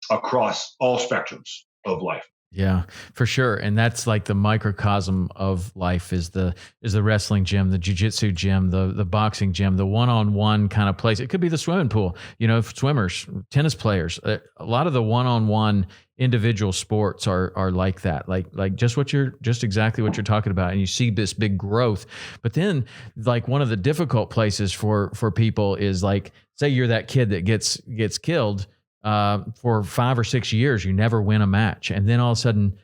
across all spectrums of life. Yeah, for sure. And that's like the microcosm of life is the wrestling gym, the jiu-jitsu gym, the boxing gym, the one-on-one kind of place. It could be the swimming pool, swimmers, tennis players. A lot of the one-on-one individual sports are like that. Like just exactly what you're talking about. And you see this big growth. But then like one of the difficult places for people is like, say you're that kid that gets killed for 5 or 6 years, you never win a match. And then all of a sudden,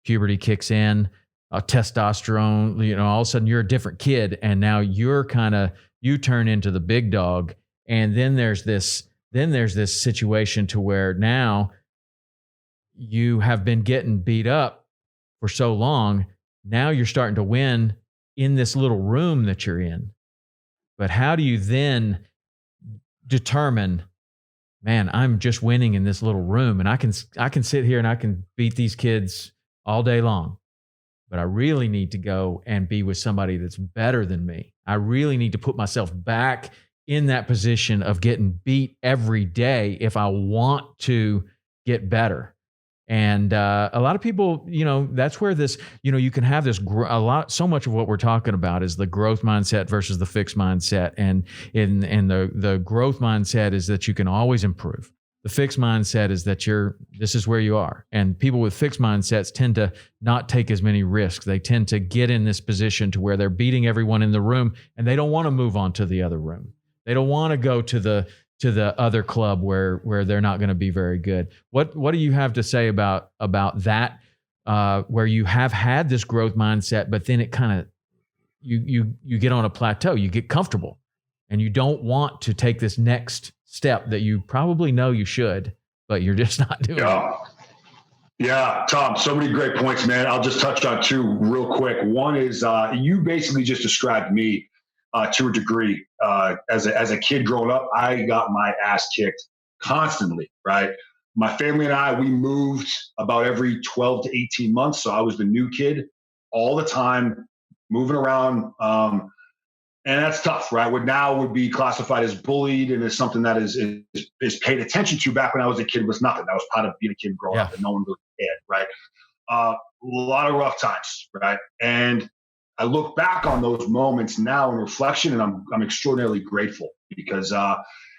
puberty kicks in, testosterone, all of a sudden you're a different kid. And now you turn into the big dog. And then there's this situation to where now you have been getting beat up for so long. Now you're starting to win in this little room that you're in. But how do you then determine, man, I'm just winning in this little room and I can sit here and I can beat these kids all day long, but I really need to go and be with somebody that's better than me. I really need to put myself back in that position of getting beat every day if I want to get better. And a lot of people, that's where this, you can have this so much of what we're talking about is the growth mindset versus the fixed mindset. And the growth mindset is that you can always improve. The fixed mindset is that this is where you are. And people with fixed mindsets tend to not take as many risks. They tend to get in this position to where they're beating everyone in the room and they don't want to move on to the other room. They don't want to go to the other club where they're not going to be very good. What do you have to say about that, where you have had this growth mindset, but then it kind of, you get on a plateau, you get comfortable and you don't want to take this next step that you probably know you should, but you're just not doing it. Yeah, Tom, so many great points, man. I'll just touch on two real quick. One is you basically just described me to a degree. As a kid growing up, I got my ass kicked constantly, right? My family and I, we moved about every 12 to 18 months. So I was the new kid all the time, moving around. And that's tough, right? What now would be classified as bullied and is something that is paid attention to. Back when I was a kid was nothing. That was part of being a kid growing up and no one really cared, right? A lot of rough times, right? And I look back on those moments now in reflection, and I'm extraordinarily grateful because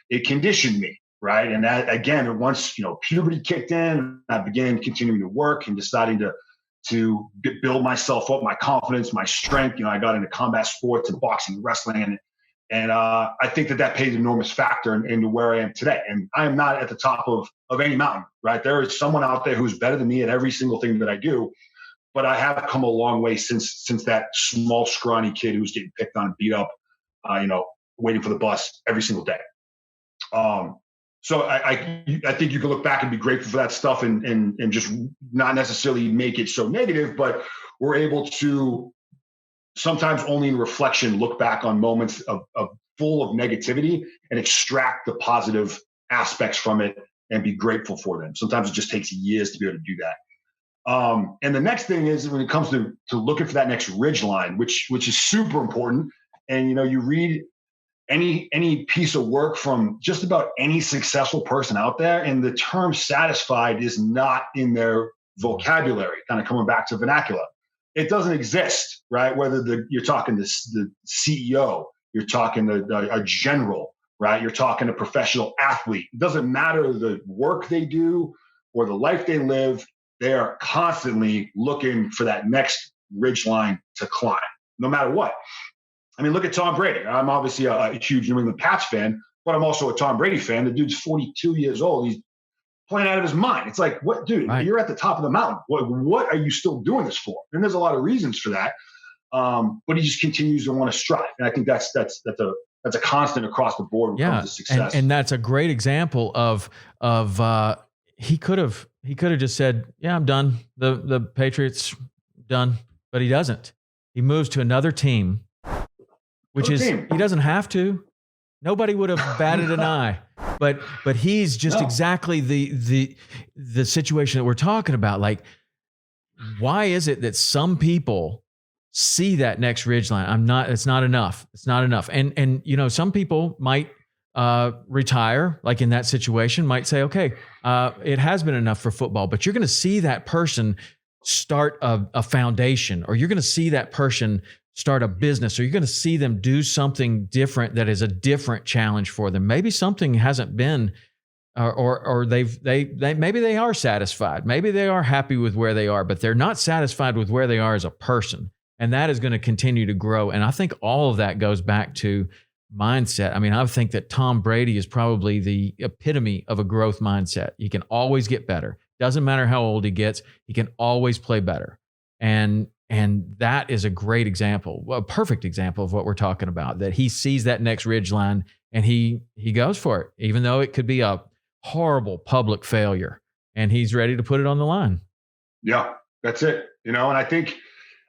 it conditioned me, right? And that, again, once puberty kicked in, I began continuing to work and deciding to build myself up, my confidence, my strength. I got into combat sports and boxing and wrestling, and I think that played an enormous factor into where I am today. And I am not at the top of any mountain, right? There is someone out there who's better than me at every single thing that I do. But I have come a long way since that small, scrawny kid who was getting picked on and beat up, waiting for the bus every single day. So I think you can look back and be grateful for that stuff and just not necessarily make it so negative, but we're able to sometimes only in reflection look back on moments of full of negativity and extract the positive aspects from it and be grateful for them. Sometimes it just takes years to be able to do that. And the next thing is when it comes to looking for that next ridge line, which is super important. And, you read any piece of work from just about any successful person out there, and the term satisfied is not in their vocabulary, kind of coming back to vernacular. It doesn't exist, right? Whether you're talking to the CEO, you're talking to a general, right? You're talking a professional athlete. It doesn't matter the work they do or the life they live. They are constantly looking for that next ridge line to climb, no matter what. I mean, look at Tom Brady. I'm obviously a huge New England Pats fan, but I'm also a Tom Brady fan. The dude's 42 years old. He's playing out of his mind. It's like, what, dude, right. You're at the top of the mountain. What are you still doing this for? And there's a lot of reasons for that. But he just continues to want to strive. And I think that's a constant across the board when it comes to success. And that's a great example of he could have just said, yeah, I'm done. The Patriots done, but he doesn't. He moves to another team, he doesn't have to. Nobody would have batted an eye, but he's just exactly the situation that we're talking about. Like, why is it that some people see that next ridgeline? It's not enough. It's not enough. And some people might retire, like in that situation, might say, okay, it has been enough for football, but you're going to see that person start a foundation, or you're going to see that person start a business, or you're going to see them do something different that is a different challenge for them. Maybe something hasn't been, or they maybe they are satisfied. Maybe they are happy with where they are, but they're not satisfied with where they are as a person. And that is going to continue to grow. And I think all of that goes back to mindset. I mean, I think that Tom Brady is probably the epitome of a growth mindset. He can always get better. Doesn't matter how old he gets, he can always play better. And that is a great example, a perfect example of what we're talking about, that he sees that next ridgeline and he goes for it, even though it could be a horrible public failure, and he's ready to put it on the line. Yeah, that's it. And I think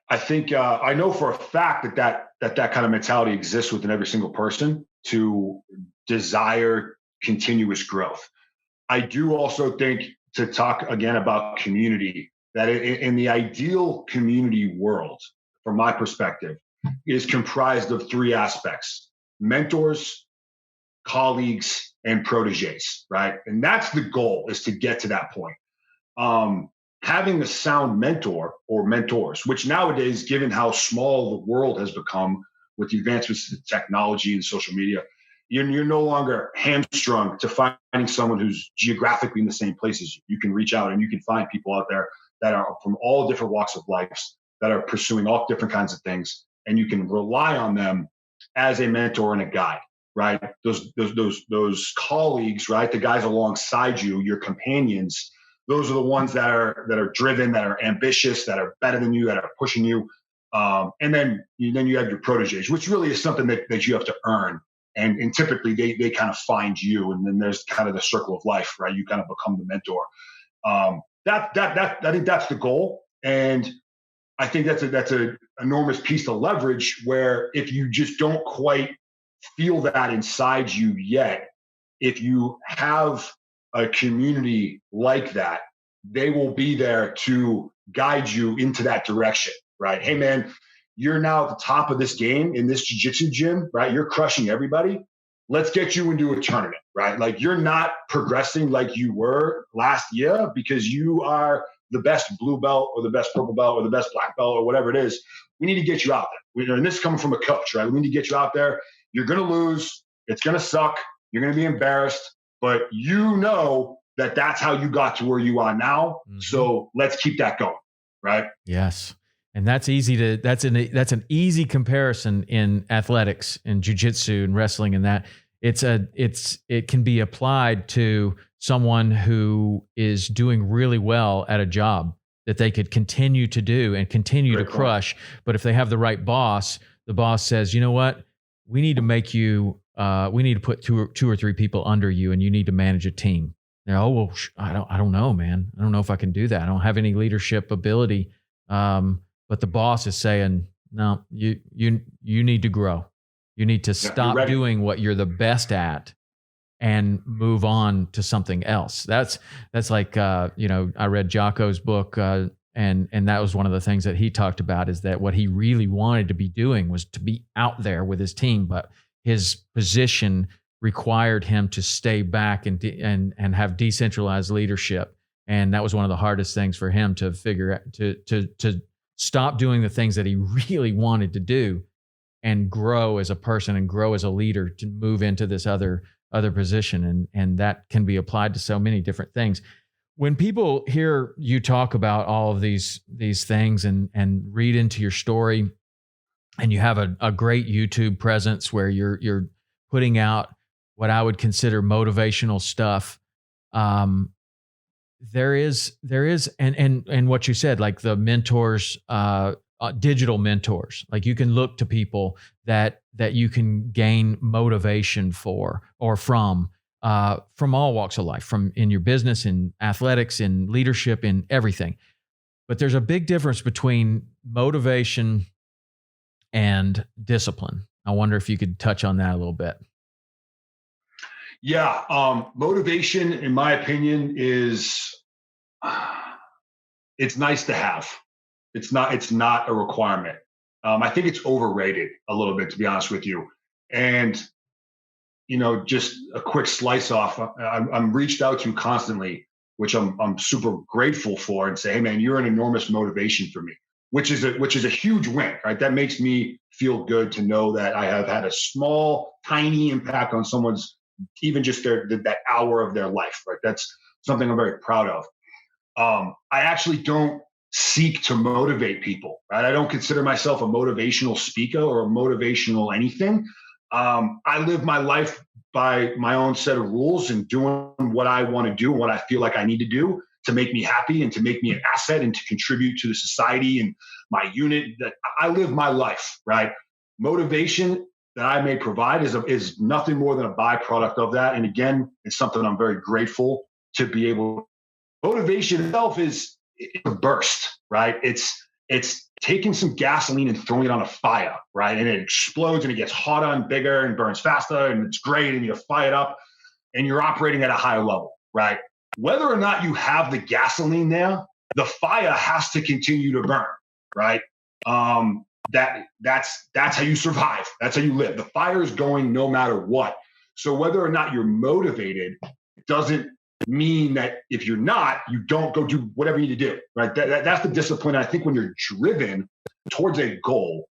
I know for a fact that kind of mentality exists within every single person to desire continuous growth. I do also think, to talk again about community, that in the ideal community world, from my perspective, is comprised of three aspects: mentors, colleagues, and proteges, right? And that's the goal, is to get to that point. Having a sound mentor or mentors, which nowadays, given how small the world has become with the advancements in technology and social media, you're no longer hamstrung to finding someone who's geographically in the same place as you. You can reach out and you can find people out there that are from all different walks of life, that are pursuing all different kinds of things, and you can rely on them as a mentor and a guide, right? Those colleagues, right? The guys alongside you, your companions, those are the ones that are driven, that are ambitious, that are better than you, that are pushing you. And then you have your proteges, which really is something that you have to earn. And typically they kind of find you, and then there's kind of the circle of life, right? You kind of become the mentor. I think that's the goal. And I think that's a enormous piece of leverage, where if you just don't quite feel that inside you yet, if you have a community like that, they will be there to guide you into that direction, right? Hey man, you're now at the top of this game in this jiu-jitsu gym, right? You're crushing everybody. Let's get you into a tournament, right? Like, you're not progressing like you were last year because you are the best blue belt or the best purple belt or the best black belt or whatever it is. We need to get you out there. And this is coming from a coach, right? We need to get you out there. You're going to lose. It's going to suck. You're going to be embarrassed, but you know that that's how you got to where you are now. Mm-hmm. So let's keep that going, right? Yes. And that's an easy comparison in athletics and jiu-jitsu and wrestling, and that it can be applied to someone who is doing really well at a job that they could continue to do and continue to crush. But if they have the right boss, the boss says, you know what, we need to make you, we need to put two or three people under you, and you need to manage a team. They're, oh, well, I don't know, man. I don't know if I can do that. I don't have any leadership ability. But the boss is saying, no, you need to grow. You need to stop doing what you're the best at and move on to something else. That's like, I read Jocko's book, and that was one of the things that he talked about, is that what he really wanted to be doing was to be out there with his team, but his position required him to stay back and have decentralized leadership. And that was one of the hardest things for him to figure out, to stop doing the things that he really wanted to do and grow as a person and grow as a leader, to move into this other position. And that can be applied to so many different things. When people hear you talk about all of these things and read into your story, and you have a great YouTube presence where you're putting out what I would consider motivational stuff, there is, and what you said, like the mentors, digital mentors, like you can look to people that you can gain motivation for or from all walks of life, from in your business, in athletics, in leadership, in everything. But there's a big difference between motivation and discipline. I wonder if you could touch on that a little bit. Yeah. Motivation, in my opinion, is it's nice to have. It's not a requirement. I think it's overrated a little bit, to be honest with you. And just a quick slice off. I'm reached out to constantly, which I'm super grateful for, and say, hey man, you're an enormous motivation for me, which is a huge win, right? That makes me feel good to know that I have had a small, tiny impact on someone's, even just that hour of their life, right? That's something I'm very proud of. I actually don't seek to motivate people, right? I don't consider myself a motivational speaker or a motivational anything. I live my life by my own set of rules and doing what I want to do and what I feel like I need to do to make me happy and to make me an asset and to contribute to the society and my unit. That I live my life, right? Motivation that I may provide is nothing more than a byproduct of that. And again, it's something I'm very grateful to be able. Motivation itself is a burst, right? It's taking some gasoline and throwing it on a fire, right? And it explodes and it gets hotter and bigger and burns faster and it's great and you fire it up and you're operating at a higher level, right? Whether or not you have the gasoline there, the fire has to continue to burn, right? That's how you survive. That's how you live. The fire is going no matter what. So whether or not you're motivated doesn't mean that if you're not, you don't go do whatever you need to do, right? That's the discipline. I think when you're driven towards a goal,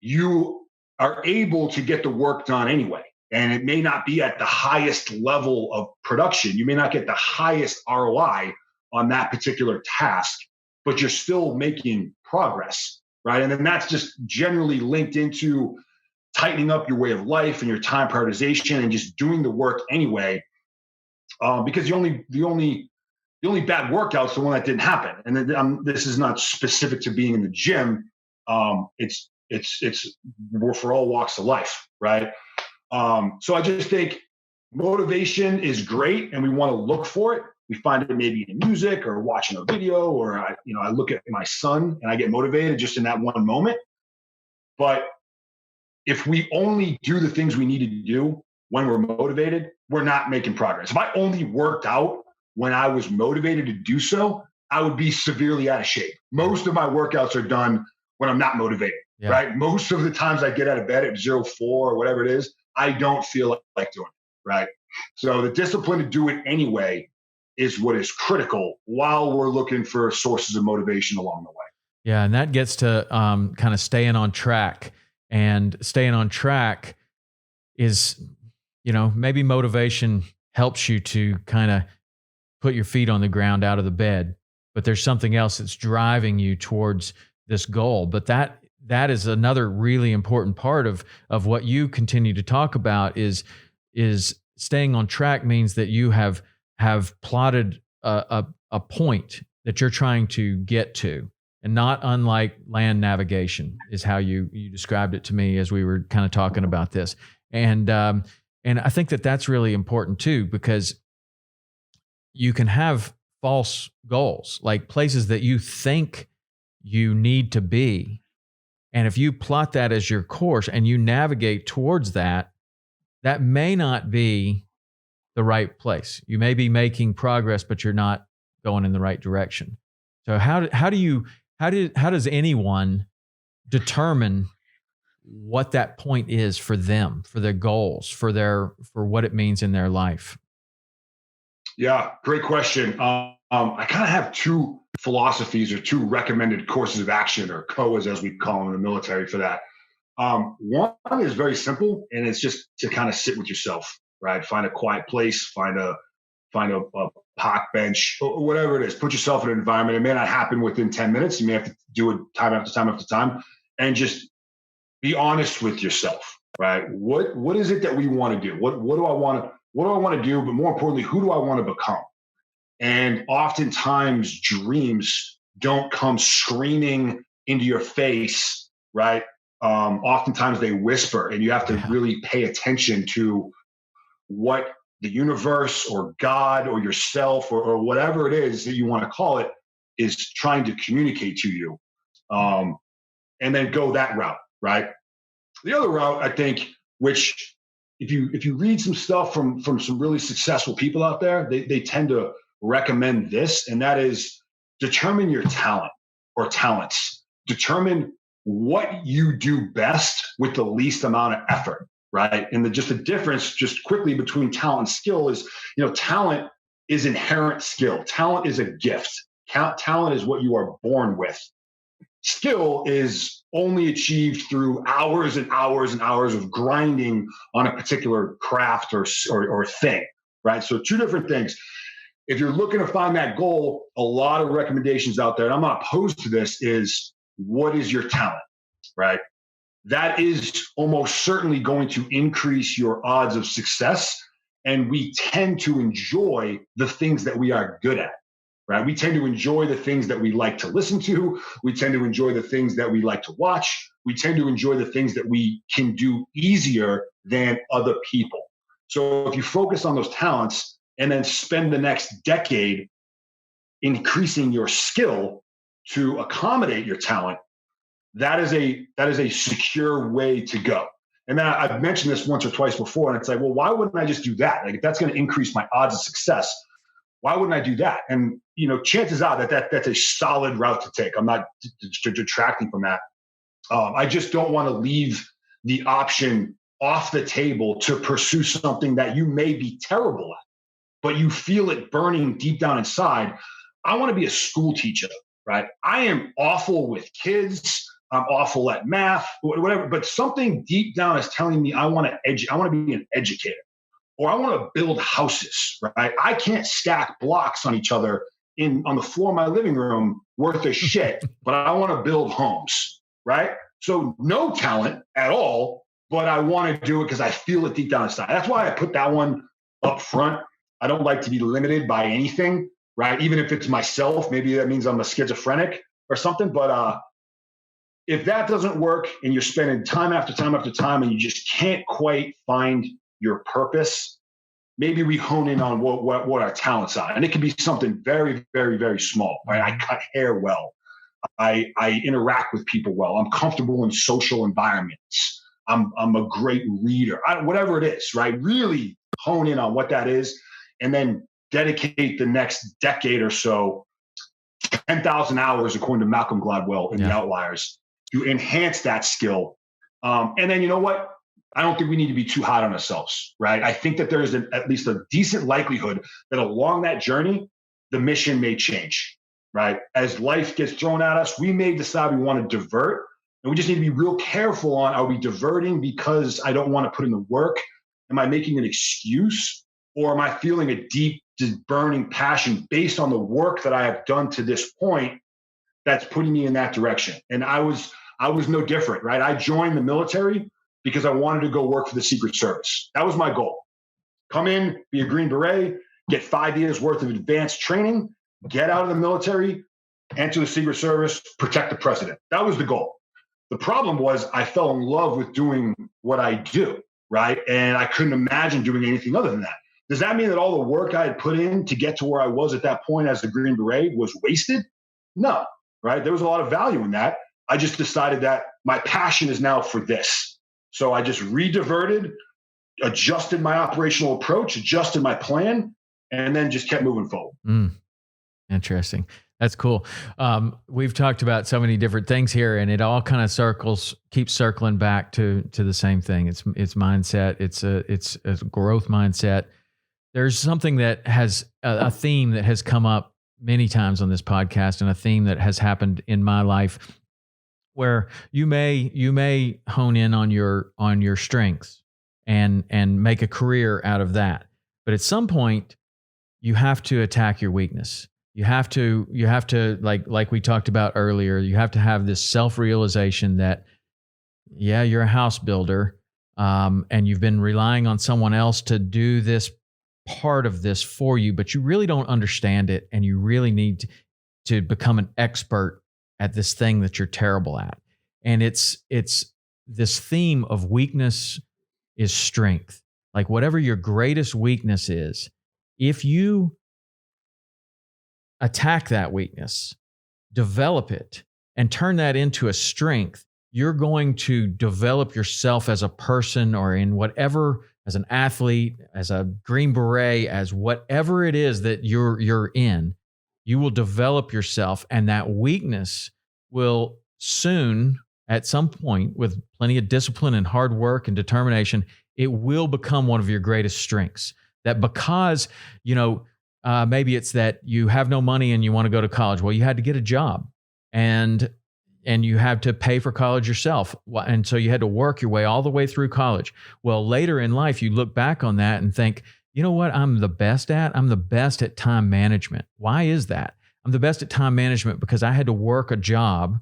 you are able to get the work done anyway. And it may not be at the highest level of production. You may not get the highest ROI on that particular task, but you're still making progress, right? And then that's just generally linked into tightening up your way of life and your time prioritization and just doing the work anyway. Because the only bad workout's the one that didn't happen. And then, this is not specific to being in the gym. It's for all walks of life, right? So I just think motivation is great, and we want to look for it. We find it maybe in music or watching a video, or I look at my son and I get motivated just in that one moment. But if we only do the things we need to do when we're motivated, we're not making progress. If I only worked out when I was motivated to do so, I would be severely out of shape. Most of my workouts are done when I'm not motivated, right? Most of the times I get out of bed at 04 or whatever it is, I don't feel like doing it, right? So the discipline to do it anyway is what is critical while we're looking for sources of motivation along the way. Yeah, and that gets to kind of staying on track. And staying on track is, maybe motivation helps you to kind of put your feet on the ground out of the bed, but there's something else that's driving you towards this goal. But that is another really important part of what you continue to talk about is staying on track means that you have plotted a point that you're trying to get to. And not unlike land navigation is how you described it to me as we were kind of talking about this. And I think that that's really important too, because you can have false goals, like places that you think you need to be. And if you plot that as your course and you navigate towards that, that may not be the right place. You may be making progress, but you're not going in the right direction. So how does anyone determine what that point is for them, for their goals, for what it means in their life? Yeah, great question. I kind of have two philosophies or two recommended courses of action, or COAs as we call them in the military for that. One is very simple, and it's just to kind of sit with yourself, right? Find a quiet place, find a park bench, or whatever it is. Put yourself in an environment. It may not happen within 10 minutes. You may have to do it time after time after time, and just be honest with yourself, right? What is it that we want to do? What do I want to do? But more importantly, who do I want to become? And oftentimes dreams don't come screaming into your face, right? Oftentimes they whisper, and you have to really pay attention to what the universe or God or yourself or whatever it is that you want to call it is trying to communicate to you. And then go that route, right? The other route, I think, which if you read some stuff from some really successful people out there, they tend to recommend this, and that is determine your talent or talents. Determine what you do best with the least amount of effort. right? And just the difference, just quickly, between talent and skill is, talent is inherent skill. Talent is a gift. Talent is what you are born with. Skill is only achieved through hours and hours and hours of grinding on a particular craft or thing, right? So two different things. If you're looking to find that goal, a lot of recommendations out there, and I'm not opposed to this, is what is your talent, right? That is almost certainly going to increase your odds of success. And we tend to enjoy the things that we are good at, right? We tend to enjoy the things that we like to listen to. We tend to enjoy the things that we like to watch. We tend to enjoy the things that we can do easier than other people. So if you focus on those talents and then spend the next decade increasing your skill to accommodate your talent, that is a secure way to go. And then I've mentioned this once or twice before, and it's like, well, why wouldn't I just do that? Like, if that's going to increase my odds of success, why wouldn't I do that? And chances are that's a solid route to take. I'm not detracting from that. I just don't want to leave the option off the table to pursue something that you may be terrible at, but you feel it burning deep down inside. I want to be a school teacher, right? I am awful with kids. I'm awful at math, whatever, but something deep down is telling me I want to be an educator, or I want to build houses, right? I can't stack blocks on each other on the floor of my living room worth of shit, but I want to build homes, right? So no talent at all, but I want to do it because I feel it deep down inside. That's why I put that one up front. I don't like to be limited by anything, right? Even if it's myself, maybe that means I'm a schizophrenic or something, but if that doesn't work and you're spending time after time after time and you just can't quite find your purpose, maybe we hone in on what our talents are. And it can be something very, very, very small, right? I cut hair well. I interact with people well. I'm comfortable in social environments. I'm a great reader. Whatever it is, right? Really hone in on what that is, and then dedicate the next decade or so, 10,000 hours, according to Malcolm Gladwell in The Outliers, to enhance that skill. And then, you know what? I don't think we need to be too hard on ourselves, right? I think that there is at least a decent likelihood that along that journey, the mission may change, right? As life gets thrown at us, we may decide we want to divert, and we just need to be real careful on, are we diverting because I don't want to put in the work? Am I making an excuse? Or am I feeling a deep, burning passion based on the work that I have done to this point that's putting me in that direction? And I was no different, right? I joined the military because I wanted to go work for the Secret Service. That was my goal. Come in, be a Green Beret, get 5 years worth of advanced training, get out of the military, enter the Secret Service, protect the president. That was the goal. The problem was I fell in love with doing what I do, right? And I couldn't imagine doing anything other than that. Does that mean that all the work I had put in to get to where I was at that point as a Green Beret was wasted? No, right? There was a lot of value in that. I just decided that my passion is now for this. So I just re-diverted, adjusted my operational approach, adjusted my plan, and then just kept moving forward. Interesting. That's cool. We've talked about so many different things here, and it all kind of keeps circling back to the same thing. It's mindset. It's a growth mindset. There's something that has a theme that has come up many times on this podcast, and a theme that has happened in my life, where you may hone in on your strengths and make a career out of that. But at some point, you have to attack your weakness. You have to like we talked about earlier, you have to have this self-realization that, yeah, you're a house builder, and you've been relying on someone else to do this part of this for you, but you really don't understand it, and you really need to become an expert at this thing that you're terrible at. And it's this theme of weakness is strength. Like, whatever your greatest weakness is, if you attack that weakness, develop it, and turn that into a strength, you're going to develop yourself as a person, or in whatever, as an athlete, as a Green Beret, as whatever it is that you're in, you will develop yourself, and that weakness will soon, at some point, with plenty of discipline and hard work and determination, it will become one of your greatest strengths. That because, maybe it's that you have no money and you want to go to college. Well, you had to get a job and you have to pay for college yourself. And so you had to work your way all the way through college. Well, later in life, you look back on that and think, you know what I'm the best at? I'm the best at time management. Why is that? I'm the best at time management because I had to work a job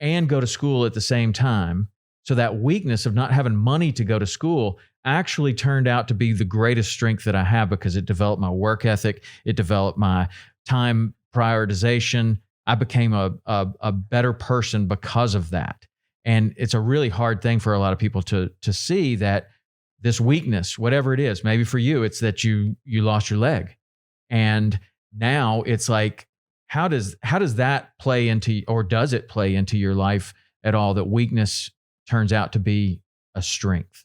and go to school at the same time. So that weakness of not having money to go to school actually turned out to be the greatest strength that I have because it developed my work ethic. It developed my time prioritization. I became a better person because of that. And it's a really hard thing for a lot of people to see that this weakness, whatever it is, maybe for you, it's that you lost your leg. And now it's like, how does that play into, or does it play into your life at all, that weakness turns out to be a strength?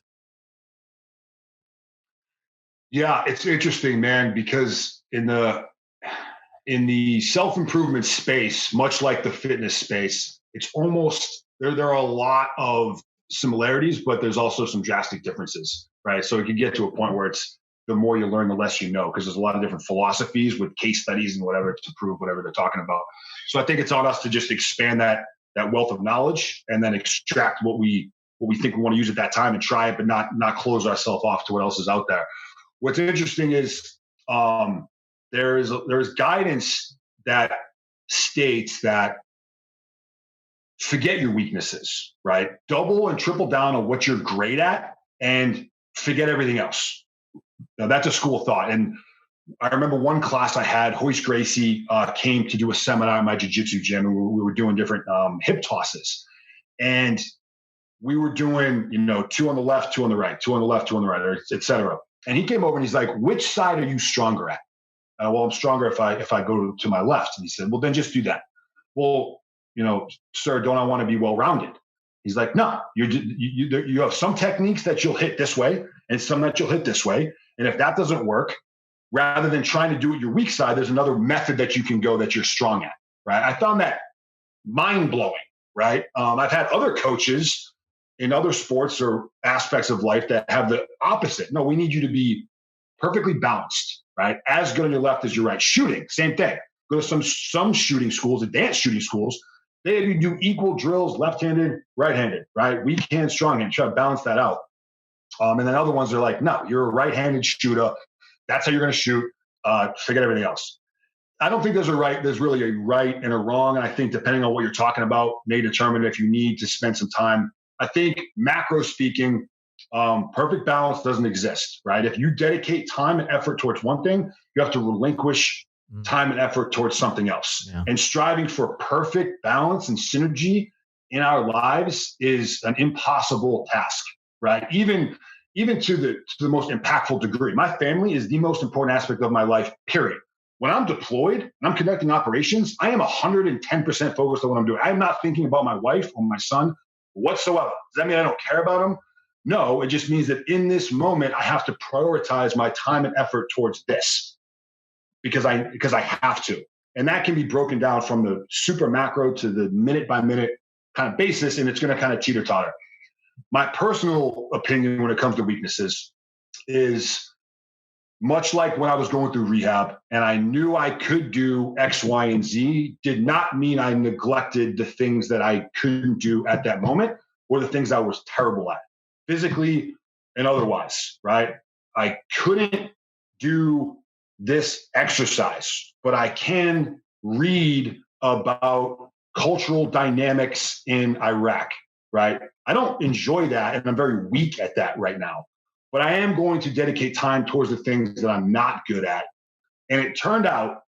Yeah, it's interesting, man, because in the self-improvement space, much like the fitness space, it's almost there are a lot of similarities, but there's also some drastic differences, right? So it can get to a point where it's the more you learn, the less you know, because there's a lot of different philosophies with case studies and whatever to prove whatever they're talking about. So I think it's on us to just expand that wealth of knowledge and then extract what we think we want to use at that time and try it, but not close ourselves off to what else is out there. What's interesting is there's guidance that states that forget your weaknesses, right? Double and triple down on what you're great at and forget everything else. Now, that's a school of thought. And I remember one class I had, Hoist Gracie came to do a seminar in my jiu-jitsu gym, and we were doing different hip tosses. And we were doing, 2 on the left, 2 on the right, 2 on the left, 2 on the right, et cetera. And he came over and he's like, which side are you stronger at? Well, I'm stronger if I go to my left. And he said, well, then just do that. Well, sir, don't I want to be well-rounded? He's like, no, you have some techniques that you'll hit this way and some that you'll hit this way. And if that doesn't work, rather than trying to do it your weak side, there's another method that you can go that you're strong at, right? I found that mind-blowing, right? I've had other coaches in other sports or aspects of life that have the opposite. No, we need you to be perfectly balanced, right? As good on your left as your right. Shooting, same thing. Go to some shooting schools, advanced shooting schools. They have you do equal drills, left-handed, right-handed, right? Weak hand, strong hand. Try to balance that out. And then other ones are like, no, you're a right-handed shooter. That's how you're going to shoot. Forget everything else. I don't think there's really a right and a wrong. And I think depending on what you're talking about may determine if you need to spend some time. I think macro speaking, perfect balance doesn't exist, right? If you dedicate time and effort towards one thing, you have to relinquish time and effort towards something else. Yeah. And striving for perfect balance and synergy in our lives is an impossible task, right? Even to the most impactful degree. My family is the most important aspect of my life, period. When I'm deployed and I'm conducting operations, I am 110% focused on what I'm doing. I'm not thinking about my wife or my son whatsoever. Does that mean I don't care about them? No, it just means that in this moment, I have to prioritize my time and effort towards this because I have to. And that can be broken down from the super macro to the minute by minute kind of basis, and it's going to kind of teeter-totter. My personal opinion when it comes to weaknesses is much like when I was going through rehab and I knew I could do X, Y, and Z, did not mean I neglected the things that I couldn't do at that moment or the things I was terrible at, physically and otherwise, right? I couldn't do this exercise, but I can read about cultural dynamics in Iraq, right? I don't enjoy that, and I'm very weak at that right now. But I am going to dedicate time towards the things that I'm not good at. And it turned out,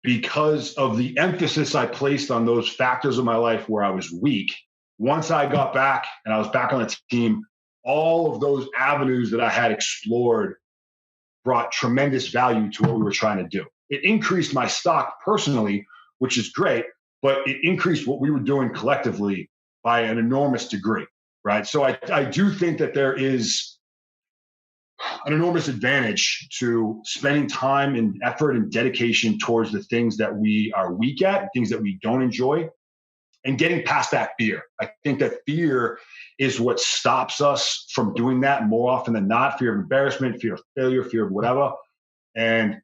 because of the emphasis I placed on those factors of my life where I was weak, once I got back and I was back on the team, all of those avenues that I had explored brought tremendous value to what we were trying to do. It increased my stock personally, which is great, but it increased what we were doing collectively by an enormous degree, right? So I do think that there is an enormous advantage to spending time and effort and dedication towards the things that we are weak at, things that we don't enjoy, and getting past that fear. I think that fear is what stops us from doing that more often than not. Fear of embarrassment, fear of failure, fear of whatever. And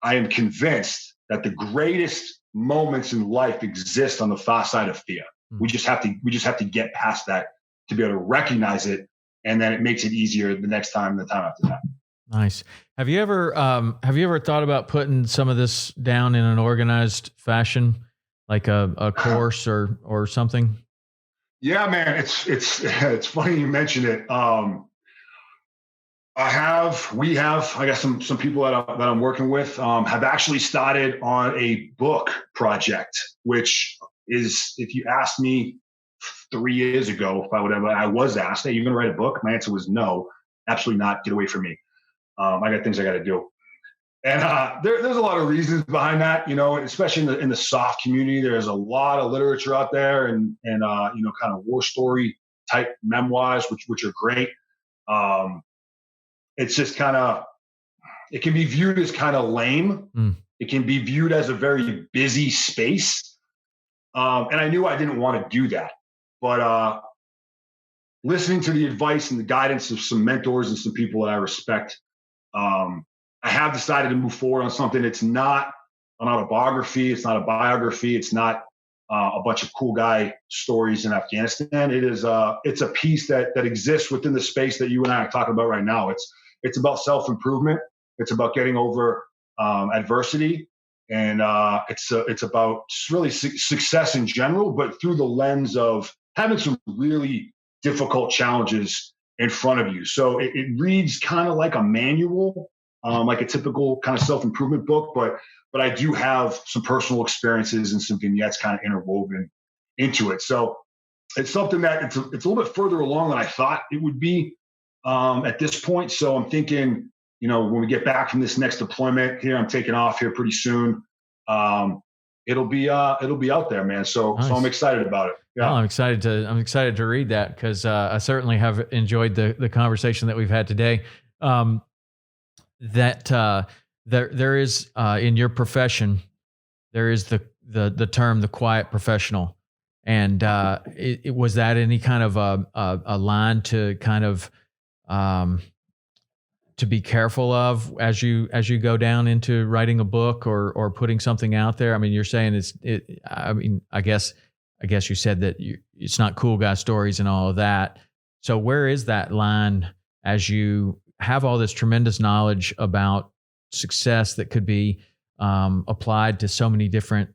I am convinced that the greatest moments in life exist on the far side of fear. We just have to get past that to be able to recognize it, and then it makes it easier the next time, the time after that. Nice. Have you ever thought about putting some of this down in an organized fashion, like a course or something? Yeah, man, it's funny you mention it. We have, I got some people that I'm working with, have actually started on a book project, which is, if you asked me 3 years ago, I was asked, hey, you're going to write a book? My answer was no, absolutely not. Get away from me. I got things I got to do. And there's a lot of reasons behind that, especially in the soft community. There's a lot of literature out there and kind of war story type memoirs, which are great. It's just it can be viewed as kind of lame. It can be viewed as a very busy space. And I knew I didn't want to do that. But listening to the advice and the guidance of some mentors and some people that I respect, I have decided to move forward on something. It's not an autobiography. It's not a biography. It's not a bunch of cool guy stories in Afghanistan. It's a piece that exists within the space that you and I are talking about right now. It's about self-improvement. It's about getting over adversity. And it's about really success in general, but through the lens of having some really difficult challenges in front of you. So it reads kind of like a manual, like a typical kind of self-improvement book, but I do have some personal experiences and some vignettes kind of interwoven into it. So it's something that it's a little bit further along than I thought it would be at this point. So I'm thinking, when we get back from this next deployment here, I'm taking off here pretty soon. It'll be out there, man. So nice. So I'm excited about it. Yeah, well, I'm excited to read that because I certainly have enjoyed the conversation that we've had today. There is in your profession, there is the term the quiet professional, and it was that any kind of a line to kind of to be careful of as you go down into writing a book or putting something out there? I mean, you're saying I guess you said that it's not cool guy stories and all of that. So where is that line as you have all this tremendous knowledge about success that could be applied to so many different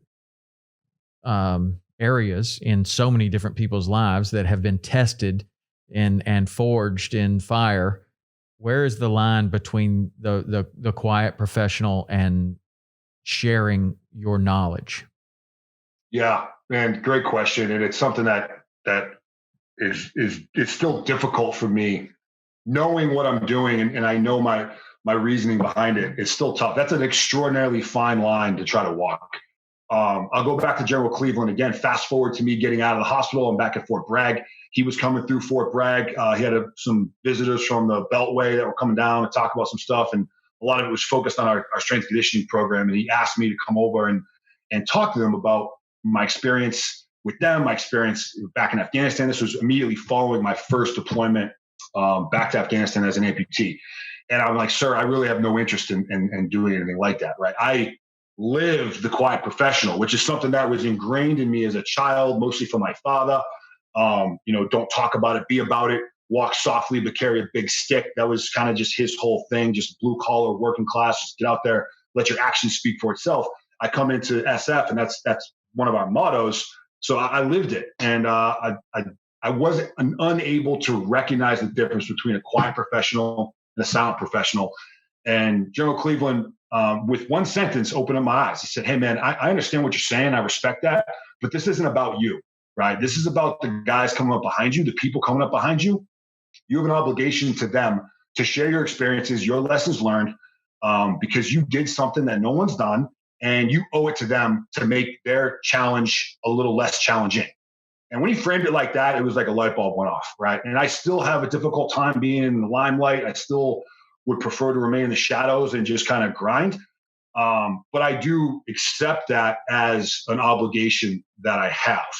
areas in so many different people's lives that have been tested and forged in fire? Where is the line between the quiet professional and sharing your knowledge? Yeah, man, great question. And it's something that is it's still difficult for me. Knowing what I'm doing and I know my reasoning behind it, it's still tough. That's an extraordinarily fine line to try to walk. I'll go back to General Cleveland again. Fast forward to me getting out of the hospital. I'm back at Fort Bragg. He was coming through Fort Bragg. He had some visitors from the Beltway that were coming down to talk about some stuff. And a lot of it was focused on our strength conditioning program. And he asked me to come over and talk to them about my experience with them, my experience back in Afghanistan. This was immediately following my first deployment back to Afghanistan as an amputee. And I'm like, sir, I really have no interest in doing anything like that, right? I live the quiet professional, which is something that was ingrained in me as a child, mostly from my father. Don't talk about it, be about it, walk softly, but carry a big stick. That was kind of just his whole thing, just blue collar, working class, just get out there, let your actions speak for itself. I come into SF and that's one of our mottos. So I lived it. And I wasn't unable to recognize the difference between a quiet professional and a silent professional. And General Cleveland, with one sentence, opened up my eyes. He said, hey, man, I understand what you're saying. I respect that. But this isn't about you, right? This is about the guys coming up behind you, the people coming up behind you. You have an obligation to them to share your experiences, your lessons learned, because you did something that no one's done. And you owe it to them to make their challenge a little less challenging. And when he framed it like that, it was like a light bulb went off, right? And I still have a difficult time being in the limelight. I still would prefer to remain in the shadows and just kind of grind. But I do accept that as an obligation that I have.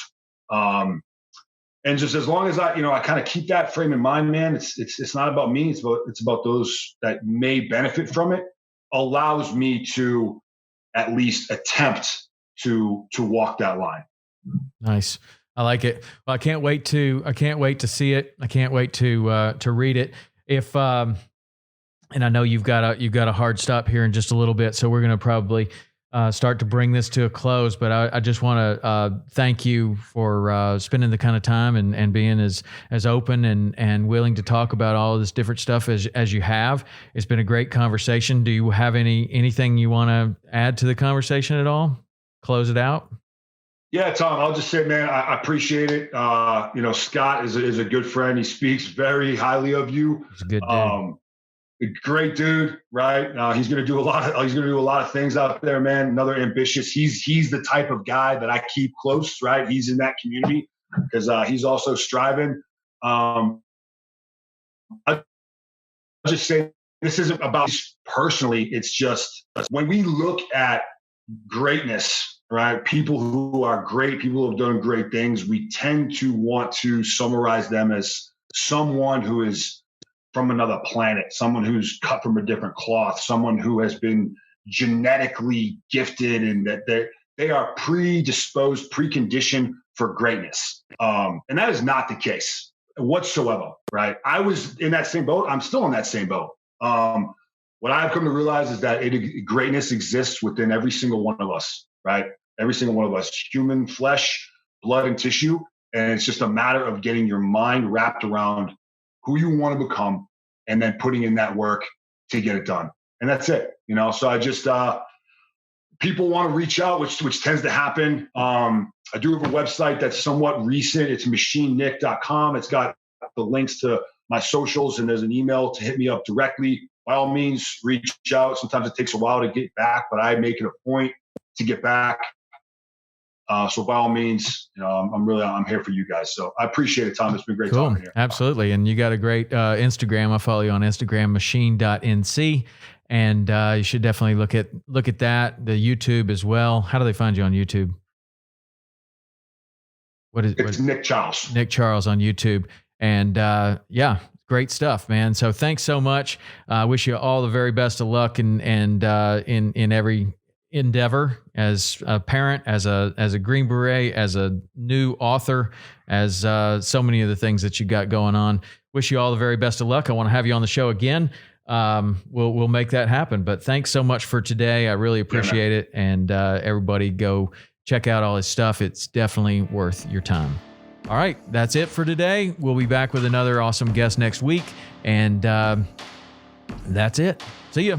And just as long as I kind of keep that frame in mind, man, it's not about me. It's about those that may benefit from it. Allows me to at least attempt to walk that line. Nice. I like it. Well, I can't wait to see it. I can't wait to read it. If and I know you've got a hard stop here in just a little bit, so we're going to probably start to bring this to a close. But I just want to thank you for spending the kind of time and being as open and willing to talk about all of this different stuff as you have. It's been a great conversation. Do you have anything you want to add to the conversation at all? Close it out. Yeah, Tom, I'll just say, man, I appreciate it. Scott is a good friend. He speaks very highly of you. He's a good dude. A great dude, right? He's going to do a lot of things out there, man. Another ambitious. He's the type of guy that I keep close, right? He's in that community because he's also striving. I just say this isn't about personally. It's just when we look at greatness, right? People who are great, people who have done great things, we tend to want to summarize them as someone who is from another planet, someone who's cut from a different cloth, someone who has been genetically gifted and that they are predisposed, preconditioned for greatness. And that is not the case whatsoever, right? I was in that same boat. I'm still in that same boat. What I've come to realize is that greatness exists within every single one of us, right? Every single one of us, human flesh, blood, and tissue. And it's just a matter of getting your mind wrapped around who you want to become and then putting in that work to get it done. And that's it, So I just, people want to reach out, which tends to happen. I do have a website that's somewhat recent. It's machinenick.com. It's got the links to my socials and there's an email to hit me up directly. By all means, reach out. Sometimes it takes a while to get back, but I make it a point to get back. So by all means, I'm here for you guys. So I appreciate it, Tom. It's been great talking here. Absolutely. And you got a great Instagram. I follow you on Instagram, machine.nc. And you should definitely look at that, the YouTube as well. How do they find you on YouTube? It's Nick Charles. Nick Charles on YouTube. And great stuff, man. So thanks so much. I wish you all the very best of luck in every endeavor as a parent, as a Green Beret, as a new author, as so many of the things that you got going on. Wish you all the very best of luck. I want to have you on the show again. We'll make that happen. But thanks so much for today. I really appreciate it. And everybody go check out all his stuff. It's definitely worth your time. All right, that's it for today. We'll be back with another awesome guest next week. And that's it. See ya.